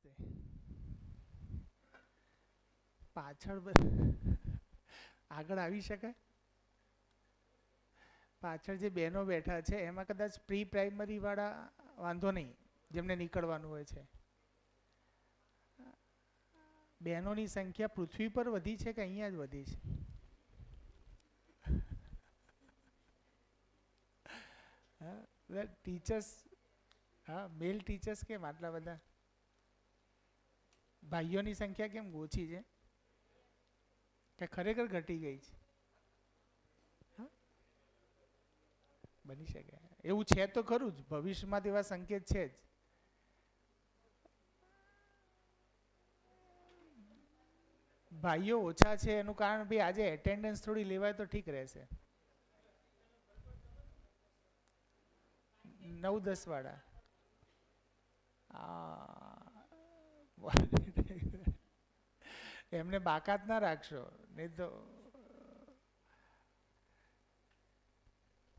નમસ્તે. પાછળ આગળ આવી શકાય? પાછળ જે બહેનો બેઠા છે એમાં કદાચ પ્રી પ્રાઇમરી વાળા વાંધો નહીં, જેમને નીકળવાનું હોય છે. બહેનોની સંખ્યા પૃથ્વી પર વધી છે કે અહીંયા જ વધી છે? હા, ટીચર્સ. હા, મેલ ટીચર્સ કેમ આટલા બધા? ભાઈઓની સંખ્યા કેમ ઓછી છે? કે ખરેખર ઘટી ગઈ છે? હા, બની શકે એવું છે તો ખરું જ, ભવિષ્યમાં તેવા સંકેત છે જ. ભાઈઓ ઓછા છે એનું કારણ બી આજે એટેન્ડન્સ થોડી લેવાય તો ઠીક રહેશે. 9-10 વાળા. એમને બાકાત ના રાખશો નહીં તો.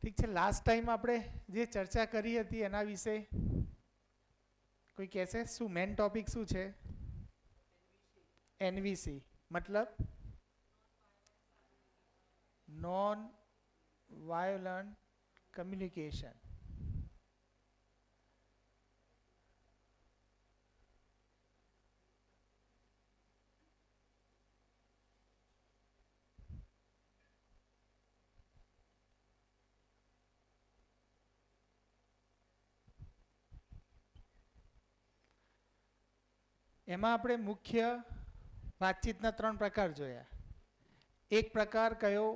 ઠીક છે, લાસ્ટ ટાઈમ આપણે જે ચર્ચા કરી હતી એના વિશે કોઈ કહેશે? શું મેન ટોપિક શું છે? એનવીસી મતલબ નોન વાયોલન્ટ કમ્યુનિકેશન. એમાં આપણે મુખ્ય વાતચીતના 3 પ્રકાર જોયા. એક પ્રકાર કયો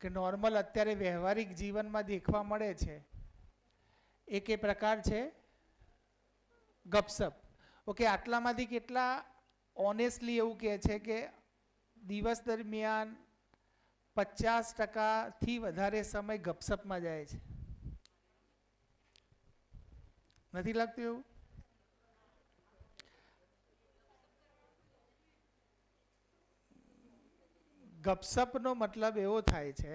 કે નોર્મલ અત્યારે વ્યવહારિક જીવનમાં દેખવા મળે છે. એક એ પ્રકાર છે ગપસપ. ઓકે, આટલામાંથી કેટલા ઓનેસ્ટલી એવું કહે છે કે દિવસ દરમિયાન 50%થી વધારે સમય ગપસપમાં જાય છે? નથી લાગતું એવું? ગપસપનો મતલબ એવો થાય છે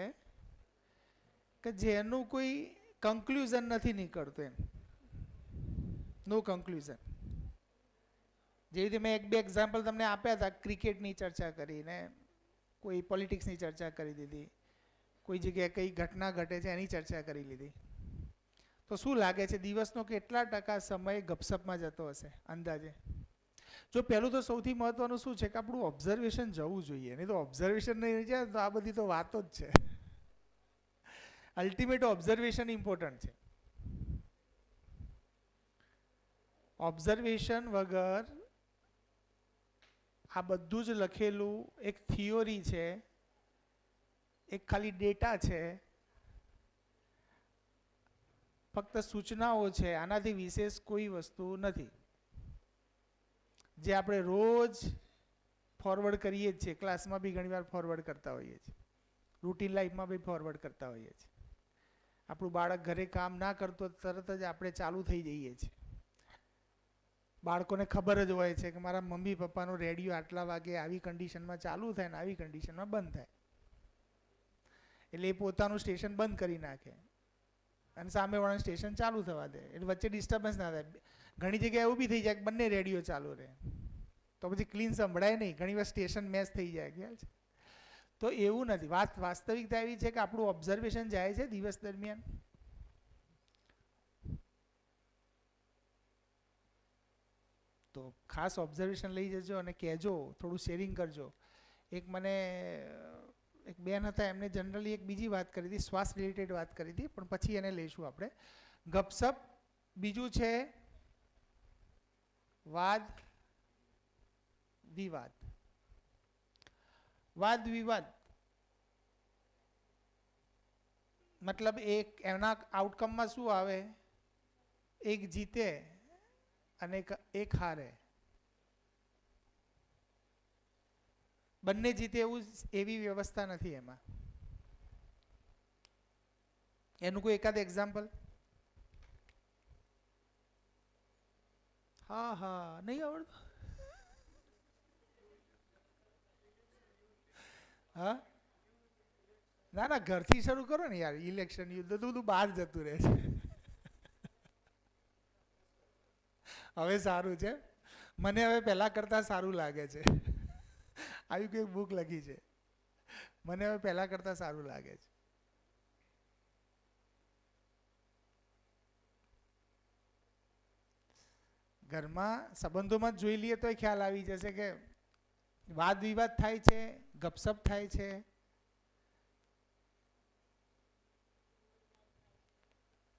કે જેનું કોઈ કન્ક્લુઝન નથી નીકળતું એમ. નો કન્ક્લુઝન. જેવી રીતે મેં 1-2 એક્ઝામ્પલ તમને આપ્યા હતા, ક્રિકેટની ચર્ચા કરીને, કોઈ પોલિટિક્સની ચર્ચા કરી દીધી, કોઈ જગ્યાએ કઈ ઘટના ઘટે છે એની ચર્ચા કરી લીધી. તો શું લાગે છે દિવસનો કેટલા ટકા સમય ગપસપમાં જતો હશે અંદાજે? જો પહેલું તો સૌથી મહત્વનું શું છે કે આપણું ઓબ્ઝર્વેશન જવું જોઈએ, નહીં તો ઓબ્ઝર્વેશન નહીં જાય તો આ બધી તો વાતો જ છે. અલ્ટિમેટ ઓબ્ઝર્વેશન ઇમ્પોર્ટન્ટ છે. ઓબ્ઝર્વેશન વગર આ બધું જ લખેલું એક થિયોરી છે, એક ખાલી ડેટા છે, ફક્ત સૂચનાઓ છે, આનાથી વિશેષ કોઈ વસ્તુ નથી. જે આપણે રોજ ફોરવર્ડ કરીએ જ છીએ, ક્લાસમાં બી ઘણીવાર ફોરવર્ડ કરતા હોઈએ છીએ, રૂટીન લાઈફમાં બી ફોરવર્ડ કરતા હોઈએ છીએ. આપણું બાળક ઘરે કામ ના કરતો તરત જ આપણે ચાલુ થઈ જઈએ છીએ. બાળકોને ખબર જ હોય છે કે મારા મમ્મી પપ્પાનો રેડિયો આટલા વાગે આવી કન્ડિશનમાં ચાલુ થાય ને આવી કન્ડિશનમાં બંધ થાય, એટલે એ પોતાનું સ્ટેશન બંધ કરી નાખે અને સામેવાળાનું સ્ટેશન ચાલુ થવા દે, એટલે વચ્ચે ડિસ્ટર્બન્સ ના થાય. ઘણી જગ્યાએ એવું બી થઈ જાય કે બંને રેડિયો ચાલુ રહે, તો પછી ક્લીન સંભળાય નહીં, ઘણી વાર સ્ટેશન મેચ થઈ જાય. ખ્યાલ છે? તો એવું નથી. વાસ્તવિકતા એવી છે કે આપણું ઓબ્ઝર્વેશન જાય છે દિવસ દરમિયાન. તો ખાસ ઓબ્ઝર્વેશન લઈ જજો અને કહેજો, થોડું શેરિંગ કરજો. એક બેન હતા, એમને જનરલી એક બીજી વાત કરી હતી, શ્વાસ રિલેટેડ વાત કરી હતી, પણ પછી એને લઈશું આપણે. ગપસપ. બીજું છે વાદ વિવાદ. વાદ વિવાદ મતલબ એના આઉટકમમાં શું આવે? એક જીતે અને એક હારે. બંને જીતે એવી વ્યવસ્થા નથી એમાં. એનું કોઈ એકાદ એક્ઝામ્પલ? હા હા, નહીં આવડતું? હા, ના ના, ઘરથી શરૂ કરો ને યાર. ઇલેક્શન યુદ્ધ તો બધું બહાર જતું રહે છે. હવે સારું છે. મને હવે પહેલા કરતા સારું લાગે છે. આવી કોઈ બુક લખી છે, મને હવે પહેલા કરતા સારું લાગે છે. ઘરમાં સંબંધોમાં જોઈ લઈએ તો ખ્યાલ આવી જશે કે વાદ વિવાદ થાય છે, ગપસપ થાય છે.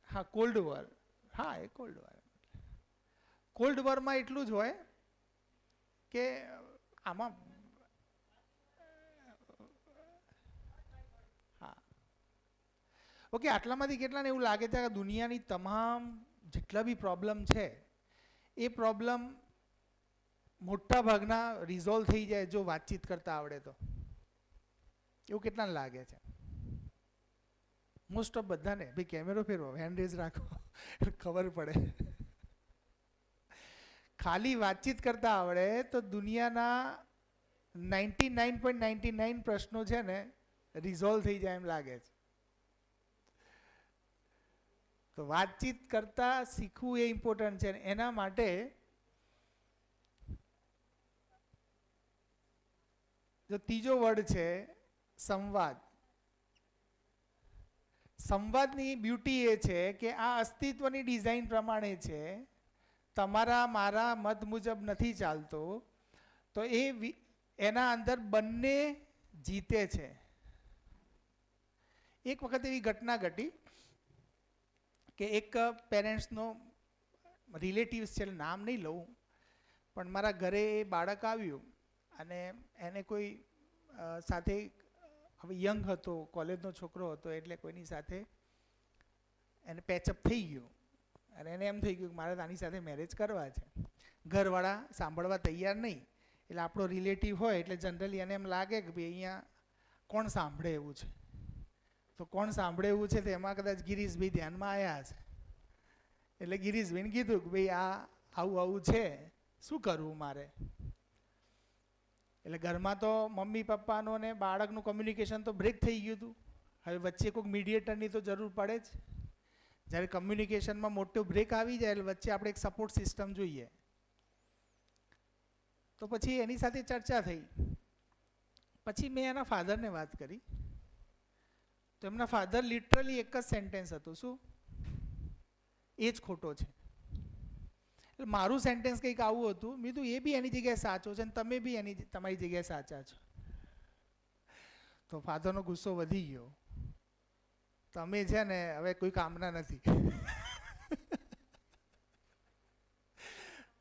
હા, કોલ્ડ વોર. હા, એ કોલ્ડ વોર. કોલ્ડ વોરમાં એટલું જ હોય કે આમાં હા, ઓકે, આટલામાંથી કેટલાને એવું લાગે છે કે દુનિયાની તમામ જેટલા બી પ્રોબ્લેમ છે એ પ્રોબ્લેમ મોટા ભાગના રિઝોલ્વ થઈ જાય જો વાતચીત કરતા આવડે તો? એવું કેટલાને લાગે છે? મોસ્ટ ઓફ બધાને. ભાઈ કેમેરો ફેરવો, હેન્ડ રેઝ રાખો, ખબર પડે. ખાલી વાતચીત કરતા આવડે તો દુનિયાના 99.99 પ્રશ્નો છે ને રિઝોલ્વ થઈ જાય એમ લાગે છે. તો વાતચીત કરતા શીખવું એ ઇમ્પોર્ટન્ટ છે. એના માટે જો ત્રીજો વર્ડ છે સંવાદ. સંવાદની બ્યુટી એ છે કે આ અસ્તિત્વની ડિઝાઇન પ્રમાણે છે, તમારા મારા મત મુજબ નથી ચાલતો. તો એના અંદર બંને જીતે છે. એક વખત એવી ઘટના ઘટી કે એક પેરેન્ટ્સનો રિલેટિવ્સ છે, નામ નહીં લઉં, પણ મારા ઘરે એ બાળક આવ્યું અને એને કોઈ સાથે, હવે યંગ હતો, કોલેજનો છોકરો હતો, એટલે કોઈની સાથે એને પેચઅપ થઈ ગયું અને એને એમ થઈ ગયું કે મારે આની સાથે મેરેજ કરવા છે. ઘરવાળા સાંભળવા તૈયાર નહીં. એટલે આપણો રિલેટિવ હોય એટલે જનરલી એને એમ લાગે કે ભાઈ અહીંયા કોણ સાંભળે એવું છે. તો કોણ સાંભળે એવું છે તો એમાં કદાચ ગિરીશભાઈ ધ્યાનમાં આવ્યા છે. એટલે ગિરીશભાઈને કીધું કે ભાઈ આ આવું આવું છે, શું કરવું મારે? એટલે ઘરમાં તો મમ્મી પપ્પાનો ને બાળકનું કમ્યુનિકેશન તો બ્રેક થઈ ગયું હતું. હવે વચ્ચે કોઈક મીડિયેટરની તો જરૂર પડે જ. જ્યારે કમ્યુનિકેશનમાં મોટો બ્રેક આવી જાય એટલે વચ્ચે આપણે એક સપોર્ટ સિસ્ટમ જોઈએ. તો પછી એની સાથે ચર્ચા થઈ. પછી મેં એના ફાધરને વાત કરી. તો એમના ફાધર લિટરલી એક જ સેન્ટેન્સ હતું, શું? એ જ ખોટો છે. એટલે મારું સેન્ટેન્સ કંઈક આવું હતું, મેં કીધું એ બી એની જગ્યાએ સાચો છે અને તમે બી તમારી જગ્યાએ સાચા છો. તો ફાધરનો ગુસ્સો વધી ગયો. તમે છે ને હવે કોઈ કામના નથી.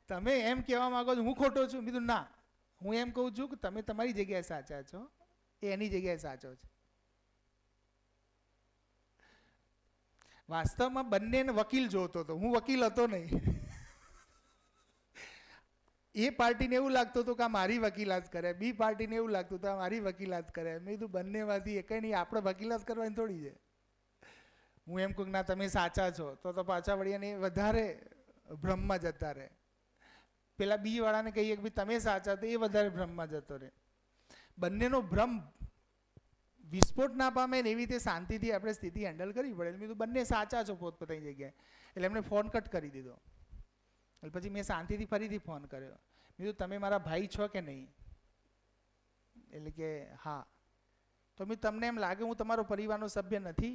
તમે એમ કહેવા માંગો છો હું ખોટો છું? મેં કીધું ના, હું એમ કહું છું કે તમે તમારી જગ્યાએ સાચા છો, એ એની જગ્યાએ સાચો છે. વાસ્તવમાં બંનેને વકીલ જોતો હતો, હું વકીલ હતો નહીં. એ પાર્ટીને એવું લાગતું હતું કે આ મારી વકીલાત કરે, બી પાર્ટીને એવું લાગતું હતું આ મારી વકીલાત કરે. મેં કીધું બંનેમાંથી એકઈ નહીં, આપણે વકીલાત કરવાની થોડી છે. હું એમ કહું ના તમે સાચા છો તો પાછા વળી એને વધારે ભ્રમમાં જતા રહે. પેલા બી વાળાને કહીએ કે ભાઈ તમે સાચા, તો એ વધારે ભ્રમમાં જતો રહે. બંનેનો ભ્રમ વિસ્ફોટ ના પામે ને એવી રીતે શાંતિથી આપણે સ્થિતિ હેન્ડલ કરવી પડે. મેં કીધું બંને સાચા છો પોતપોતાની જગ્યાએ. એટલે એમને ફોન કટ કરી દીધો. એટલે પછી મેં શાંતિથી ફરીથી ફોન કર્યો. મેં કીધું તમે મારા ભાઈ છો કે નહીં? એટલે કે હા. તો મેં તમને એમ લાગે હું તમારો પરિવારનો સભ્ય નથી?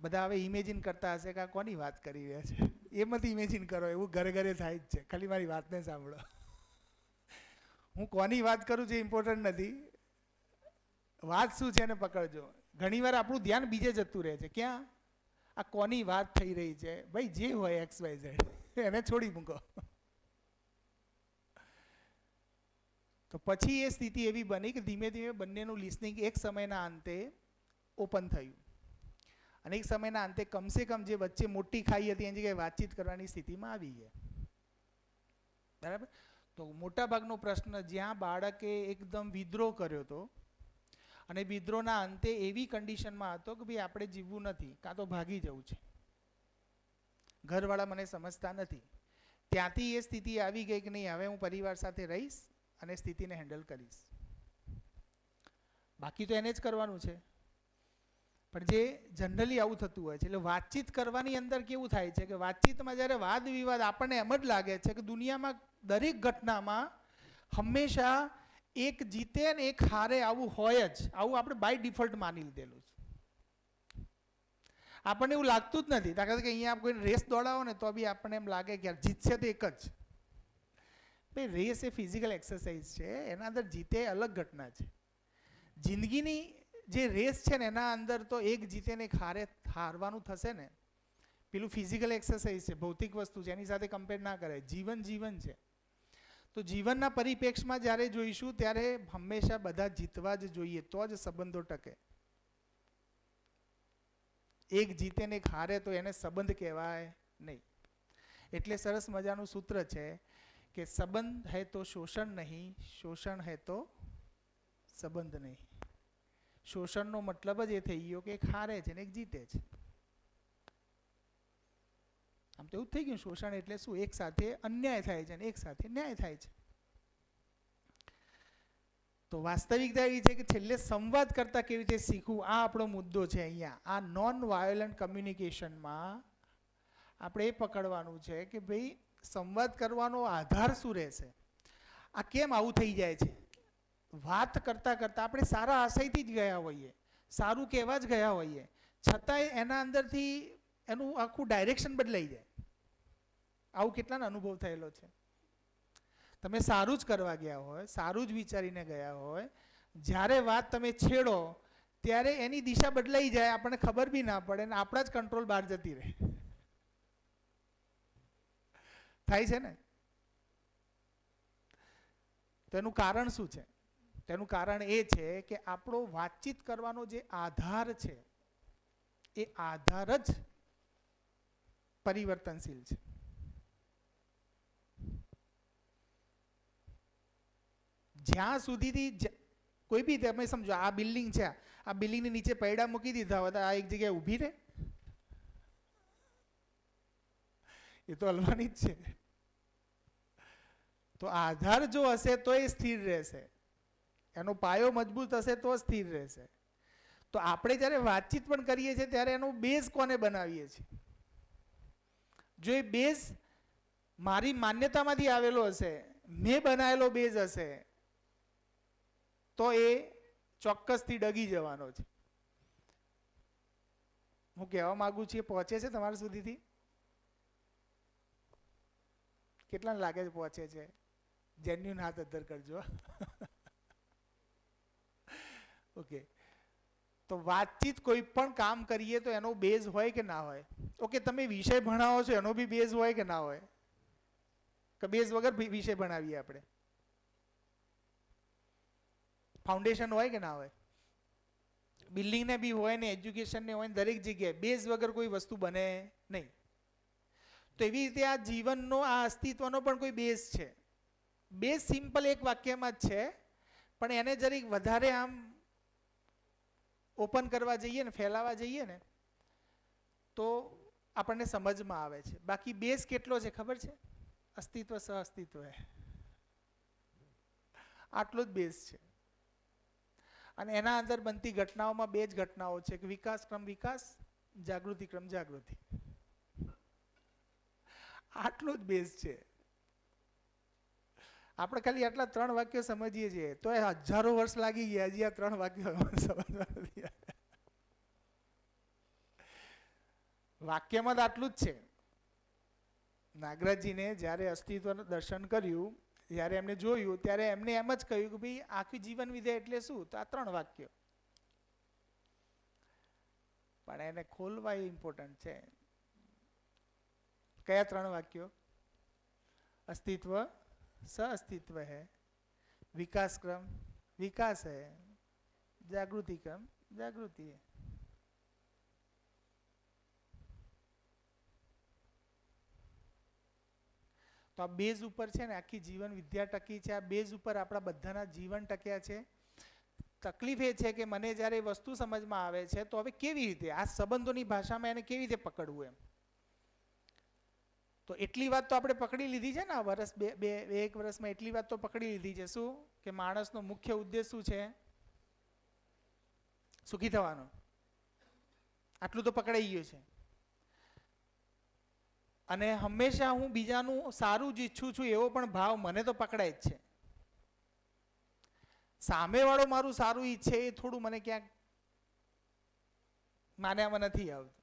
બધા હવે ઇમેજિન કરતા હશે કે આ કોની વાત કરી રહ્યા છે. એમાંથી ઇમેજિન કરો, એવું ઘરે ઘરે થાય જ છે. ખાલી મારી વાતને સાંભળો. હું કોની વાત કરું છું એ ઇમ્પોર્ટન્ટ નથી, વાત શું છે એને પકડજો. ઘણીવાર આપણું ધ્યાન બીજે જતું રહે છે. ક્યાં? આ કોની વાત થઈ રહી છે? ભાઈ જે હોય એક્સ વાય ઝેડ, એને છોડી મૂકો. તો પછી એ સ્થિતિ એવી બની કે ધીમે ધીમે બંનેનું લિસનિંગ એક સમયના અંતે ઓપન થયું. અને એક સમયના અંતે કમસે કમ જે વચ્ચે મોટી ખાઈ હતી એની જગ્યાએ વાતચીત કરવાની સ્થિતિમાં આવી ગયા. બરાબર? તો મોટાભાગનો પ્રશ્ન જ્યાં બાળકે એકદમ વિદ્રોહ કર્યો હતો અને વિદ્રોહના અંતે એવી કન્ડિશનમાં હતો કે ભાઈ આપણે જીવવું નથી, કાં તો ભાગી જવું છે, ઘરવાળા મને સમજતા નથી, ત્યાંથી એ સ્થિતિ આવી ગઈ કે નહીં હવે હું પરિવાર સાથે રહીશ અને સ્થિતિને હેન્ડલ કરીશ. બાકી તો એને જ કરવાનું છે. પણ જે જનરલી આવું થતું હોય છે. એટલે વાતચીત કરવાની અંદર કેવું થાય છે કે વાતચીતમાં જ્યારે વાદ વિવાદ આપણને એમ જ લાગે છે કે દુનિયામાં દરેક ઘટનામાં હંમેશા એક જીતે ને એક હારે આવું હોય જ. આવું આપણે બાય ડિફોલ્ટ માની લીધેલું છે. આપણને એવું લાગતું જ નથી. દાખલા કે અહીંયા કોઈ રેસ દોડાવો ને તો બી આપણને એમ લાગે કે જીતશે તો એક જ. ભાઈ રેસ એ ફિઝિકલ એક્સરસાઇઝ છે, એના અંદર જીતે અલગ ઘટના છે. જિંદગીની જે રેસ છે ને એના અંદર તો એક જીતે ને એક હારવાનું થશે ને. પેલું ફિઝિકલ એક્સરસાઇઝ છે, ભૌતિક વસ્તુ છે, એની સાથે કમ્પેર ના કરાય. જીવન જીવન છે. તો જીવનના પરિપ્રેક્ષમાં જ્યારે જોઈશું ત્યારે હંમેશા બધા જીતવા જ જોઈએ, તો જ સંબંધો ટકે. એક જીતે ને એક હારે તો એને સંબંધ કહેવાય નહીં. એટલે સરસ મજાનું સૂત્ર છે કે સંબંધ હૈ તો શોષણ નહીં, શોષણ હૈ તો સંબંધ નહીં. શોષણનો મતલબ જ એ થઈ ગયો કે એક હારે છે ને એક જીતે છે. આમ તો એવું થઈ ગયું, શોષણ એટલે શું? એક સાથે અન્યાય થાય છે ને એક સાથે ન્યાય થાય છે. તો વાસ્તવિકતા એવી છે કે છેલ્લે સંવાદ કરતા કેવી રીતે શીખવું, આ આપણો મુદ્દો છે અહીંયા. આ નોન વાયોલન્ટ કમ્યુનિકેશનમાં આપણે એ પકડવાનું છે કે ભાઈ સંવાદ કરવાનો આધાર શું રહેશે. આ કેમ આવું થઈ જાય છે? વાત કરતાં કરતાં આપણે સારા આશયથી જ ગયા હોઈએ, સારું કહેવા જ ગયા હોઈએ, છતાંય એના અંદરથી એનું આખું ડાયરેક્શન બદલાઈ જાય. આવું કેટલાનો અનુભવ થયેલો છે? તમે સારું જ કરવા ગયા હોય, સારું જ વિચારીને ગયા હોય, જ્યારે વાત તમે છેડો ત્યારે એની દિશા બદલાઈ જાય, આપણને ખબર બી ના પડે ને આપણા જ કંટ્રોલ બહાર જતી રહે. થાય છે ને? તો એનું કારણ શું છે? તેનું કારણ એ છે કે આપણો વાતચીત કરવાનો જે આધાર છે એ આધાર જ પરિવર્તનશીલ છે. જ્યાં સુધીથી કોઈ બી તમે સમજો, આ બિલ્ડિંગ છે, આ બિલ્ડિંગની નીચે પૈડા મૂકી દીધા હોય તો આ એક જગ્યાએ ઊભી રહે? એ તો હલવાની જ છે. તો આધાર જો હશે તો એ સ્થિર રહેશે, એનો પાયો મજબૂત હશે તો સ્થિર રહેશે. તો આપણે જ્યારે વાતચીત પણ કરીએ છીએ ત્યારે એનો બેઝ કોને બનાવીએ છીએ? જો એ બેઝ મારી માન્યતામાંથી આવેલો હશે, મેં બનાવેલો બેઝ હશે, તો એ ચોક્કસથી ડગી જવાનો છે. હું કહેવા માંગુ છું એ પહોંચે છે તમારા સુધીથી? કેટલાને લાગે છે પહોંચે છે? જેન્યુન હાથ અધ્ધર કરજો. ઓકે. તો વાતચીત કોઈ પણ કામ કરીએ તો એનો બેઝ હોય કે ના હોય? ઓકે, તમે વિષય ભણાવો છો એનો બી બેઝ હોય કે ના હોય? કે બેઝ વગર વિષય ભણાવીએ આપણે? ફાઉન્ડેશન હોય કે ના હોય? બિલ્ડિંગને બી હોય ને એજ્યુકેશનને હોય ને, દરેક જગ્યાએ બેઝ વગર કોઈ વસ્તુ બને નહીં. તો એવી રીતે આ જીવનનો, આ અસ્તિત્વનો પણ કોઈ બેઝ છે. બેઝ સિમ્પલ એક વાક્યમાં જ છે, પણ એને જરીક વધારે આમ ઓપન કરવા જઈએ ને, ફેલાવા જઈએ ને, તો આપણને સમજમાં આવે છે. બાકી બેઝ કેટલો છે ખબર છે? અસ્તિત્વ સહ અસ્તિત્વ. આટલો જ બેઝ છે. અને એના અંદર બનતી ઘટનાઓમાં બે જ ઘટનાઓ છે કે વિકાસ ક્રમ વિકાસ, જાગૃતિ ક્રમ જાગૃતિ. આટલો જ બેઝ છે. આપણે ખાલી આટલા 3 વાક્યો સમજીએ છીએ તો એ હજારો વર્ષ લાગી ગયા હજી આ 3 વાક્યો સમજવા નથી. વાક્યમાં તો આટલું જ છે. નાગરાજજીને જ્યારે અસ્તિત્વનું દર્શન કર્યું, જ્યારે એમને જોયું ત્યારે એમને એમ જ કહ્યું કે ભાઈ આખી જીવન વિધેય એટલે શું? તો આ 3 વાક્યો. પણ એને ખોલવા ઇમ્પોર્ટન્ટ છે. કયા 3 વાક્યો? अस्तित्व स अस्तित्व है, विकास क्रम विकास है, जागृति क्रम जागृति है. તો આ બેઝ ઉપર છે ને આખી જીવન વિદ્યા ટકી છે. આ બેઝ ઉપર આપણા બધાના જીવન ટક્યા છે. તકલીફ એ છે કે મને જ્યારે એ વસ્તુ સમજમાં આવે છે તો હવે કેવી રીતે આ સંબંધોની ભાષામાં એને કેવી રીતે પકડવું એમ. તો એટલી વાત તો આપણે પકડી લીધી છે ને આ વર્ષ એક વર્ષમાં એટલી વાત તો પકડી લીધી છે. શું કે માણસનો મુખ્ય ઉદ્દેશ શું છે? સુખી થવાનો. આટલું તો પકડાઈ ગયું છે. અને હંમેશા હું બીજાનું સારું જ ઈચ્છું છું એવો પણ ભાવ મને તો પકડાય જ છે. સામેવાળો મારું સારું ઈચ્છે એ થોડું મને ક્યાંક માન્યામાં નથી આવતું.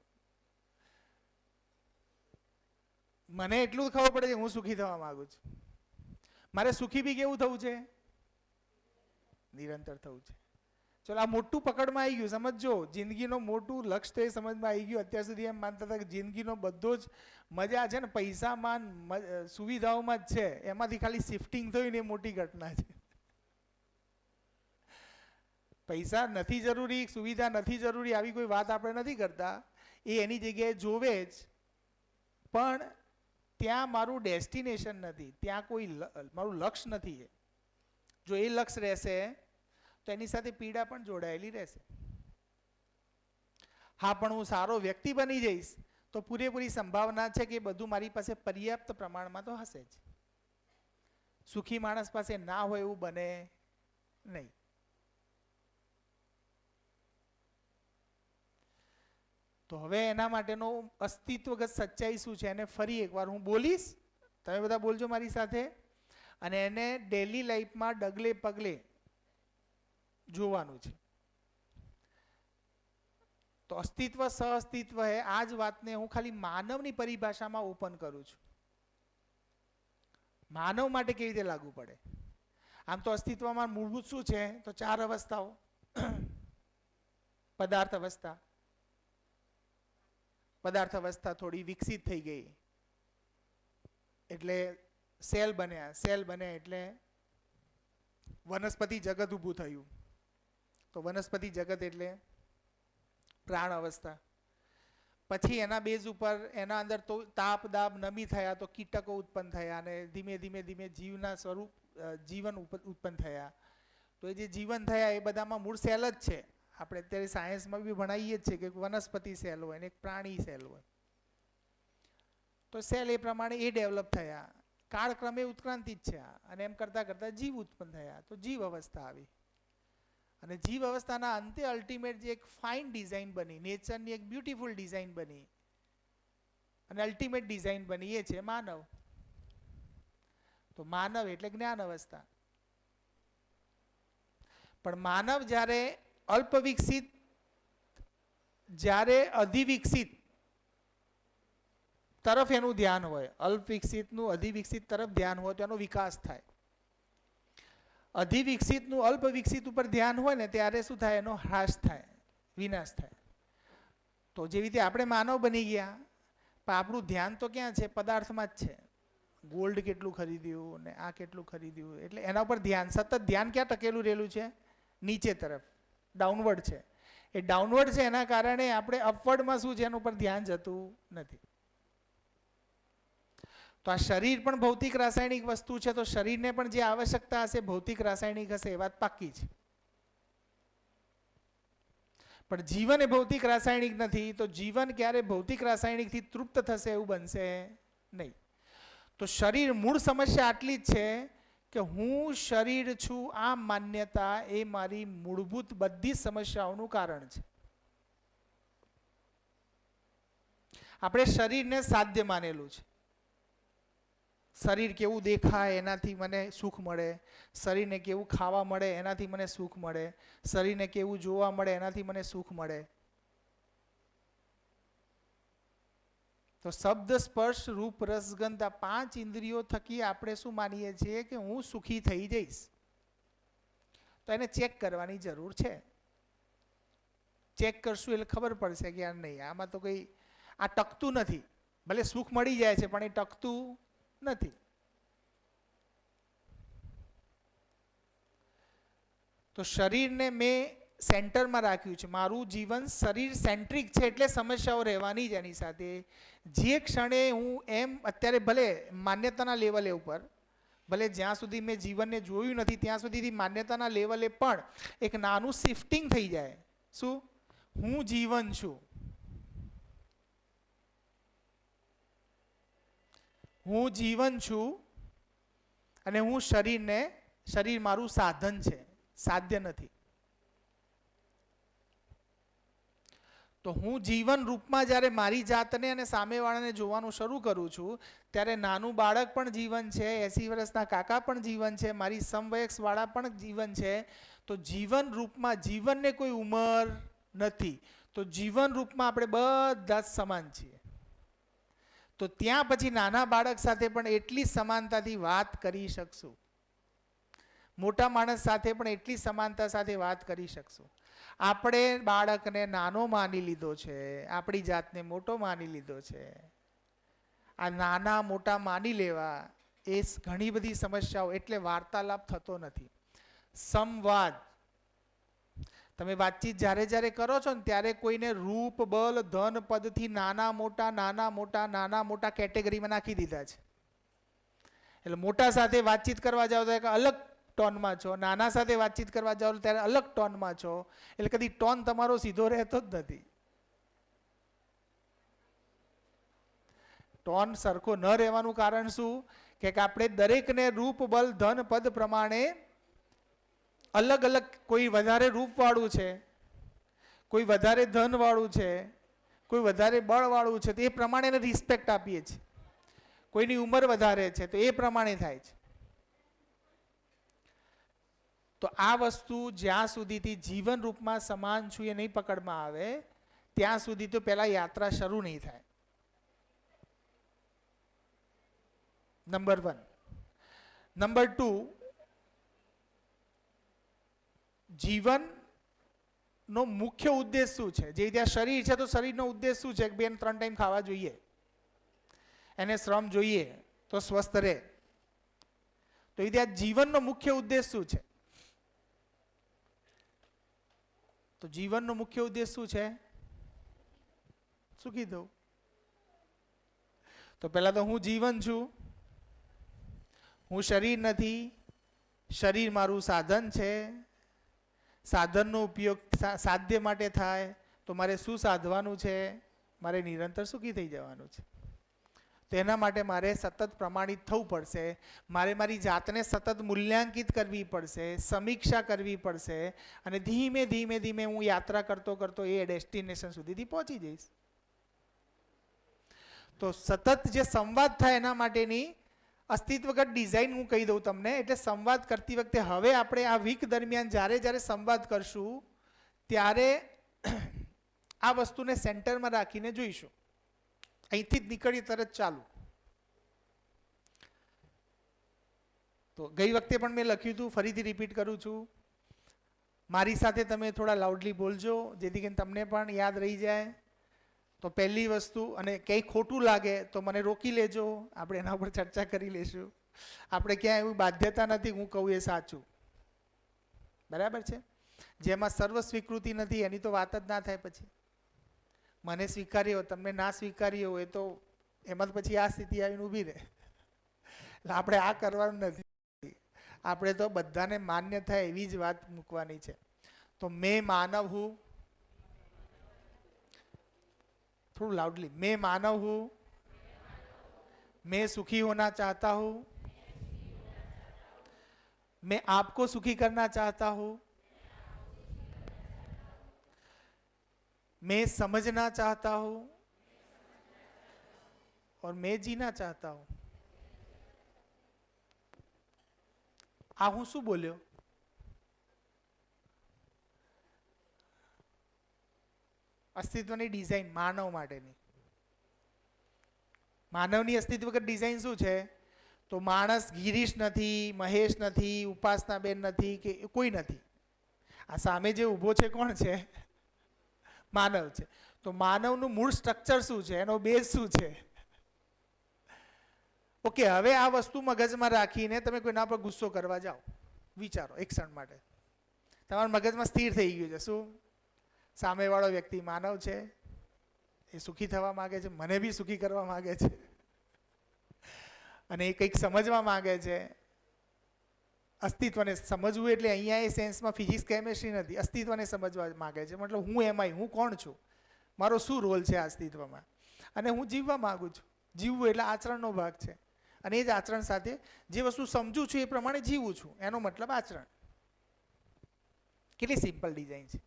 મને એટલું જ ખબર પડે છે હું સુખી થવા માંગુ છું. મારે સુખી બી કેવું થવું છે? નિરંતર થવું છે. ચલો આ મોટું પકડમાં આવી ગયું, સમજો જિંદગીનો મોટું લક્ષ્ય તો એ સમજમાં આવી ગયું. અત્યાર સુધી એમ માનતા હતા કે જિંદગીનો બધો જ મજા છે ને પૈસામાં સુવિધાઓમાં જ છે, એમાંથી ખાલી શિફ્ટિંગ થયું ને એ મોટી ઘટના છે. પૈસા નથી જરૂરી, સુવિધા નથી જરૂરી, આવી કોઈ વાત આપણે નથી કરતા. એ એની જગ્યાએ જોવે જ, પણ ત્યાં મારું ડેસ્ટિનેશન નથી, ત્યાં કોઈ મારું લક્ષ્ય નથી. જો એ લક્ષ્ય રહેશે તો એની સાથે પીડા પણ જોડાયેલી રહેશે. હા, પણ હું સારો વ્યક્તિ બની જઈશ તો પૂરેપૂરી સંભાવના છે કે બધું મારી પાસે પર્યાપ્ત પ્રમાણમાં તો હશે જ. સુખી માણસ પાસે ના હોય એવું બને નહીં. તો હવે એના માટેનો અસ્તિત્વગત સચ્ચાઈ શું છે એને ફરી એકવાર હું બોલીશ, તમે બધા બોલજો મારી સાથે, અને એને ડેલી લાઈફમાં ડગલે પગલે જોવાનું છે. તો અસ્તિત્વ સહઅસ્તિત્વ હે, આ જ વાતને હું ખાલી માનવની પરિભાષામાં ઓપન કરું છું. માનવ માટે કેવી રીતે લાગુ પડે? આમ તો અસ્તિત્વમાં મૂળભૂત શું છે? તો 4 અવસ્થાઓ. પદાર્થ અવસ્થા, પદાર્થ અવસ્થા થોડી વિકસિત થઈ ગઈ એટલે સેલ બન્યા, સેલ બન્યા એટલે વનસ્પતિ જગત ઊભું થયું. તો વનસ્પતિ જગત એટલે પ્રાણ અવસ્થા. પછી એના બેઝ ઉપર એના અંદર તો તાપ દાબ નમી થયા તો કીટકો ઉત્પન્ન થયા અને ધીમે ધીમે ધીમે જીવના સ્વરૂપ જીવન ઉત્પન્ન થયા. તો એ જે જીવન થયા એ બધામાં મૂળ સેલ જ છે. આપણે અત્યારે સાયન્સમાં બી ભણાવીએ જ છે કે વનસ્પતિ સેલ હોય ને એક પ્રાણી સેલ હોય. તો સેલ એ પ્રમાણે એ ડેવલપ થયા, કાળક્રમે ઉત્ક્રાંતિ જ છે. અને એમ કરતાં કરતાં જીવ ઉત્પન્ન થયા, તો જીવ અવસ્થા આવી. અને જીવ અવસ્થાના અંતે અલ્ટિમેટ જે એક ફાઇન ડિઝાઇન બની, નેચરની એક બ્યુટીફુલ ડિઝાઇન બની અને અલ્ટિમેટ ડિઝાઇન બની, એ છે માનવ. તો માનવ એટલે જ્ઞાન અવસ્થા. પણ માનવ જ્યારે અલ્પ વિકસિત, જ્યારે અધિવિકસિત તરફ એનું ધ્યાન હોય, અલ્પ વિકસિતનું અધિવિકસિત તરફ ધ્યાન હોય તો એનો વિકાસ થાય. અધિવિકસિતનું અલ્પ વિકસિત ઉપર ધ્યાન હોય ને ત્યારે શું થાય? એનો હ્રાસ થાય, વિનાશ થાય. તો જેવી રીતે આપણે માનવ બની ગયા, પણ આપણું ધ્યાન તો ક્યાં છે? પદાર્થમાં જ છે. ગોલ્ડ કેટલું ખરીદ્યું ને આ કેટલું ખરીદ્યું, એટલે એના ઉપર ધ્યાન, સતત ધ્યાન ક્યાં ટકેલું રહેલું છે? નીચે તરફ, ડાઉનવર્ડ છે. એ ડાઉનવર્ડ છે એના કારણે આપણે અપવર્ડમાં શું છે એના ઉપર ધ્યાન જતું નથી. તો આ શરીર પણ ભૌતિક રાસાયણિક વસ્તુ છે, તો શરીરને પણ જે આવશ્યકતા હશે ભૌતિક રાસાયણિક હશે, એ વાત પાક્કી છે. પણ જીવન એ ભૌતિક રાસાયણિક નથી, તો જીવન ક્યારે ભૌતિક રાસાયણિકથી તૃપ્ત થશે એવું બનશે નહીં. તો શરીર, મૂળ સમસ્યા આટલી જ છે કે હું શરીર છું આ માન્યતા એ મારી મૂળભૂત બધી સમસ્યાઓનું કારણ છે. આપણે શરીરને સાધ્ય માનેલું છે. શરીર કેવું દેખાય એનાથી મને સુખ મળે, શરીરને કેવું ખાવા મળે એનાથી મને સુખ મળે, શરીરને કેવું જોવા મળે એનાથી મને સુખ મળે. તો શબ્દ સ્પર્શ રૂપ રસ ગંધ આ 5 ઇન્દ્રિયો થકી આપણે શું માનીએ છીએ કે હું સુખી થઈ જઈશ. તો એને ચેક કરવાની જરૂર છે. ચેક કરશું એટલે ખબર પડશે કે યાર નહીં, આમાં તો કંઈ આ ટકતું નથી. ભલે સુખ મળી જાય છે પણ એ ટકતું નથી. તો શરીરને મેં સેન્ટરમાં રાખ્યું છે. મારું જીવન શરીર સેન્ટ્રિક છે એટલે સમસ્યાઓ રહેવાની જ એની સાથે. જે ક્ષણે હું એમ અત્યારે ભલે માન્યતાના લેવલે ઉપર, ભલે જ્યાં સુધી મેં જીવનને જોયું નથી ત્યાં સુધીથી માન્યતાના લેવલે પણ એક નાનું શિફ્ટિંગ થઈ જાય. શું? હું જીવન છું, હું જીવન છું અને હું શરીરને, શરીર મારું સાધન છે, સાધ્ય નથી. તો હું જીવન રૂપમાં જ્યારે મારી જાતને અને સામેવાળાને જોવાનું શરૂ કરું છું ત્યારે નાનું બાળક પણ જીવન છે, 80 વર્ષના કાકા પણ જીવન છે, મારી સમવયસ્કવાળા પણ જીવન છે. તો જીવન રૂપમાં જીવનને કોઈ ઉંમર નથી, તો જીવન રૂપમાં આપણે બધા જ સમાન છીએ. તો ત્યાં પછી નાના બાળક સાથે પણ એટલી સમાનતાથી વાત કરી શકશું, મોટા માણસ સાથે પણ એટલી સમાનતા સાથે વાત કરી શકશું. આપણે બાળકને નાનો માની લીધો છે, આપણી જાતને મોટો માની લીધો છે. આ નાના મોટા માની લેવા એ ઘણી બધી સમસ્યાઓ, એટલે વાર્તાલાપ થતો નથી. સંવાદ, તમે વાતચીત જ્યારે જ્યારે કરો છો ને ત્યારે કોઈને રૂપ, બલ, ધન, પદથી નાના મોટા કેટેગરીમાં નાખી દીધા છે. એટલે મોટા સાથે વાતચીત કરવા જાઓ તો એક અલગ ટોનમાં છો, નાના સાથે વાતચીત કરવા જાઓ ત્યારે અલગ ટોનમાં છો. એટલે કદી ટોન તમારો સીધો રહેતો જ નથી. ટોન સરખો ન રહેવાનું કારણ શું કે આપણે દરેકને રૂપ, બલ, ધન, પદ પ્રમાણે અલગ અલગ, કોઈ વધારે રૂપવાળું છે, કોઈ વધારે ધનવાળું છે, કોઈ વધારે બળવાળું છે, તો એ પ્રમાણે એને રિસ્પેક્ટ આપીએ છીએ. કોઈની ઉંમર વધારે છે તો એ પ્રમાણે થાય છે. તો આ વસ્તુ જ્યાં સુધીથી જીવન રૂપમાં સમાન છું એ નહીં પકડમાં આવે ત્યાં સુધી તો પહેલા યાત્રા શરૂ નહીં થાય. નંબર 1. નંબર 2, જીવનનો મુખ્ય ઉદ્દેશ શું છે? જે ત્યાં શરીર છે તો શરીરનો ઉદ્દેશ શું છે? કે 2 3 ટાઈમ ખાવા જોઈએ, એને શ્રમ જોઈએ તો સ્વસ્થ રહે. તો એ ત્યાં જીવનનો મુખ્ય ઉદ્દેશ શું છે? તો જીવનનો મુખ્ય ઉદ્દેશ શું છે? શું કીધું? તો પહેલા તો હું જીવન છું, હું શરીર નથી, શરીર મારું સાધન છે. સાધનનો ઉપયોગ સાધ્ય માટે થાય તો મારે શું સાધવાનું છે? મારે નિરંતર સુખી થઈ જવાનું છે. તો એના માટે મારે સતત પ્રમાણિત થવું પડશે, મારે મારી જાતને સતત મૂલ્યાંકિત કરવી પડશે, સમીક્ષા કરવી પડશે, અને ધીમે ધીમે ધીમે હું યાત્રા કરતો કરતો એ ડેસ્ટિનેશન સુધીથી પહોંચી જઈશ. તો સતત જે સંવાદ થાય એના માટેની અસ્તિત્વગત ડિઝાઇન હું કહી દઉં તમને. એટલે સંવાદ કરતી વખતે હવે આપણે આ વીક દરમિયાન જ્યારે જ્યારે સંવાદ કરશું ત્યારે આ વસ્તુને સેન્ટરમાં રાખીને જોઈશું. અહીંથી જ નીકળી તરત ચાલુ. તો ગઈ વખતે પણ મેં લખ્યું હતું, ફરીથી રિપીટ કરું છું. મારી સાથે તમે થોડા લાઉડલી બોલજો જેથી કરીને તમને પણ યાદ રહી જાય. તો પહેલી વસ્તુ, અને કંઈ ખોટું લાગે તો મને રોકી લેજો, આપણે એના ઉપર ચર્ચા કરી લેશું. આપણે ક્યાંય એવી બાધ્યતા નથી હું કહું એ સાચું, બરાબર છે? જેમાં સર્વ સ્વીકૃતિ નથી એની તો વાત જ ના થાય. પછી મને સ્વીકાર્ય હોય, તમને ના સ્વીકાર્ય હોય તો એમાં પછી આ સ્થિતિ આવીને ઊભી રહે. એટલે આપણે આ કરવાનું નથી, આપણે તો બધાને માન્ય થાય એવી જ વાત મૂકવાની છે. તો મેં માનવ હું, થોડું लाउडली, मैं मानव हूँ, मैं सुखी होना चाहता हूँ, मैं आपको सुखी करना चाहता हूँ, मैं समझना चाहता हूँ और मैं जीना चाहता हूँ. આ હું શું બોલ્યો? અસ્તિત્વની ડિઝાઇન માનવ માટેની. માનવની અસ્તિત્વગત ડિઝાઇન શું છે? તો માણસ ગિરીશ નથી, મહેશ નથી, ઉપાસનાબેન નથી, કે કોઈ નથી. આ સામે જે ઊભો છે કોણ છે? માનવ છે. તો માનવનું મૂળ સ્ટ્રક્ચર શું છે? એનો બેઝ શું છે? ઓકે, હવે આ વસ્તુ મગજમાં રાખીને તમે કોઈના પર ગુસ્સો કરવા જાઓ, વિચારો એક ક્ષણ માટે. તમારા મગજમાં સ્થિર થઈ ગયું છે શું? સામેવાળો વ્યક્તિ માનવ છે, એ સુખી થવા માંગે છે, મને બી સુખી કરવા માંગે છે, અને એ કંઈક સમજવા માંગે છે. અસ્તિત્વને સમજવું એટલે અહીંયા એ સેન્સમાં ફિઝિક્સ કેમેસ્ટ્રી નથી, અસ્તિત્વને સમજવા માંગે છે. મતલબ હું એમાંય, હું કોણ છું, મારો શું રોલ છે આ અસ્તિત્વમાં, અને હું જીવવા માંગુ છું. જીવવું એટલે આચરણનો ભાગ છે, અને એ જ આચરણ સાથે જે વસ્તુ સમજું છું એ પ્રમાણે જીવું છું, એનો મતલબ આચરણ. કેટલી સિમ્પલ ડિઝાઇન છે.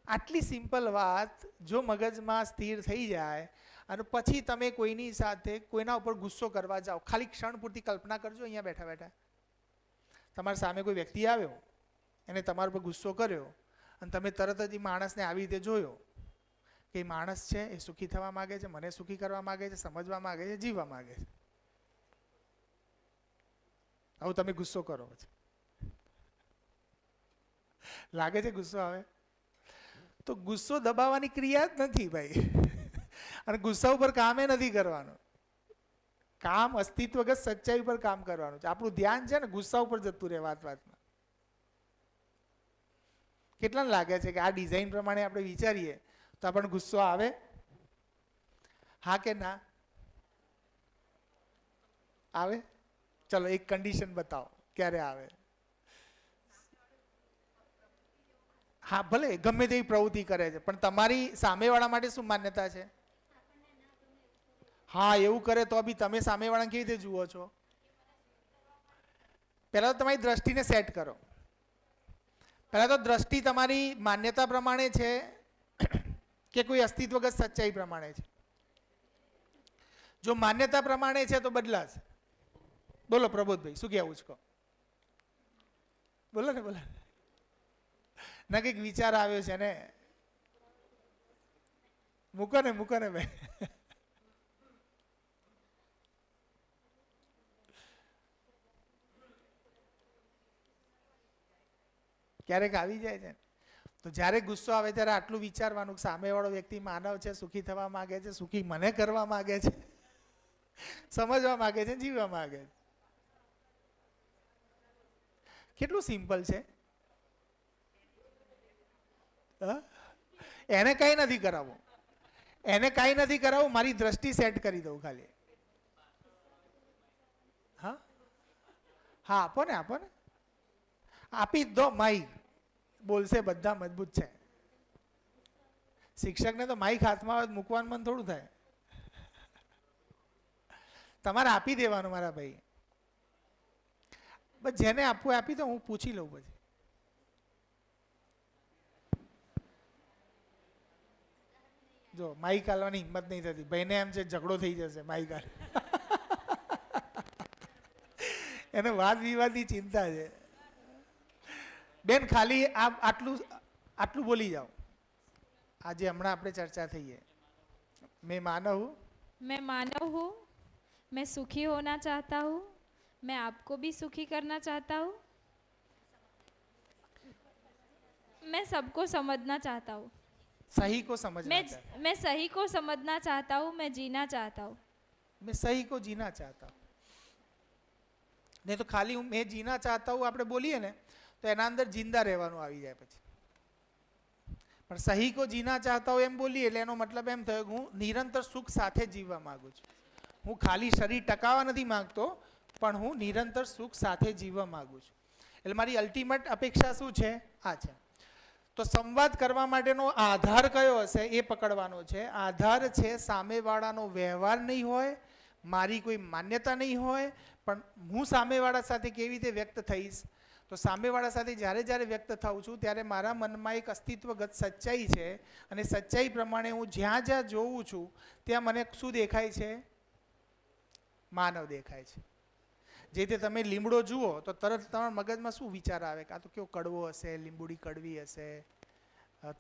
આટલી સિમ્પલ વાત જો મગજમાં સ્થિર થઈ જાય અને પછી તમે કોઈની સાથે કોઈના ઉપર ગુસ્સો કરવા જાઓ, ખાલી ક્ષણ પૂરતી કલ્પના કરજો, અહીંયા બેઠા બેઠા તમારી સામે કોઈ વ્યક્તિ આવ્યો, એને તમારા ઉપર ગુસ્સો કર્યો અને તમે તરત જ એ માણસને આવી રીતે જોયો કે એ માણસ છે એ સુખી થવા માગે છે, મને સુખી કરવા માગે છે, સમજવા માગે છે, જીવવા માગે છે. આવું તમે ગુસ્સો કરો પછી લાગે છે ગુસ્સો આવે તો ગુસ્સો દબાવવાની ક્રિયા જ નથી ભાઈ. અને ગુસ્સા ઉપર કામે નથી કરવાનું. કામ અસ્તિત્વગત સચ્ચાઈ ઉપર કામ કરવાનું છે. આપણું ધ્યાન છે ને ગુસ્સા ઉપર જતું રહે વાત વાતમાં. કેટલાને લાગે છે કે આ ડિઝાઇન પ્રમાણે આપણે વિચારીએ તો આપણને ગુસ્સો આવે? હા કે ના આવે? ચલો એક કન્ડિશન બતાવો ક્યારે આવે. હા ભલે ગમે તેવી પ્રવૃત્તિ કરે છે પણ તમારી સામેવાળા માટે શું માન્યતા છે? હા એવું કરે તો બી તમે સામેવાળાને કેવી રીતે જુઓ છો? પહેલા તો તમારી દ્રષ્ટિને સેટ કરો. પહેલા તો દ્રષ્ટિ તમારી માન્યતા પ્રમાણે છે કે કોઈ અસ્તિત્વગત સચ્ચાઈ પ્રમાણે છે? જો માન્યતા પ્રમાણે છે તો બદલાશે. બોલો પ્રબોધભાઈ શું કહેવું છે? બોલો ને બોલો ના કંઈક વિચાર આવ્યો છે ને, મૂકો ને ભાઈ. ક્યારેક આવી જાય છે તો જ્યારે ગુસ્સો આવે ત્યારે આટલું વિચારવાનું સામેવાળો વ્યક્તિ માનવ છે, સુખી થવા માંગે છે, સુખી મને કરવા માંગે છે, સમજવા માંગે છે, જીવવા માંગે છે. કેટલું સિમ્પલ છે. એને કઈ નથી કરાવવું, એને કઈ નથી કરાવવું, મારી દ્રષ્ટિ સેટ કરી દઉં ખાલી. હા હા આપો ને આપી દો. માઈક બોલશે બધા મજબૂત છે. શિક્ષકને તો માઈક હાથમાં મૂકવાનું મન થોડું થાય. તમારે આપી દેવાનું મારા ભાઈ. બસ જેને આપવું આપી દો, હું પૂછી લઉં પછી. જો માઈક હાલવાની હિંમત નહીં થતી ભાઈને, એમ છે ઝઘડો થઈ જશે માઈક હાલ. એને વાદ વિવાદની ચિંતા છે. બેન ખાલી આપ આટલું બોલી જાઓ. આજે હમણાં આપણે ચર્ચા થઈ है. मैं मानव हूँ, मैं सुखी होना चाहता हूँ, मैं आपको भी सुखी करना चाहता हूँ, मैं सबको समझना चाहता हूँ, सही को समझना चाहता हूँ, मैं सही को समझना चाहता हूँ, मैं जीना चाहता हूँ, मैं सही को जीना चाहता हूँ. नहीं तो खाली હું મેં જીના ચાહતા હું આપણે બોલીએ ને તો એના અંદર જિંદા રહેવાનું આવી જાય પછી. પણ સહી કો જીના ચાહતા હું એમ બોલીએ એટલે એનો મતલબ એમ થયો કે હું નિરંતર સુખ સાથે જીવવા માંગુ છું. હું ખાલી શરીર ટકાવવા નથી માંગતો પણ હું નિરંતર સુખ સાથે જીવવા માંગુ છું. એટલે મારી અલ્ટિમેટ અપેક્ષા શું છે? આ છે. તો સંવાદ કરવા માટેનો આધાર કયો હશે એ પકડવાનો છે. આધાર છે સામેવાળાનો વ્યવહાર નહીં હોય, મારી કોઈ માન્યતા નહીં હોય, પણ હું સામેવાળા સાથે કેવી રીતે વ્યક્ત થઈશ. તો સામેવાળા સાથે જ્યારે વ્યક્ત થાઉં છું ત્યારે મારા મનમાં એક અસ્તિત્વગત સચ્ચાઈ છે અને સચ્ચાઈ પ્રમાણે હું જ્યાં જોઉં છું ત્યાં મને શું દેખાય છે? માનવ દેખાય છે. જે રીતે તમે લીમડો જુઓ તો તરત તમારા મગજમાં શું વિચાર આવે કે આ તો કેવો કડવો હશે, લીંબુડી કડવી હશે,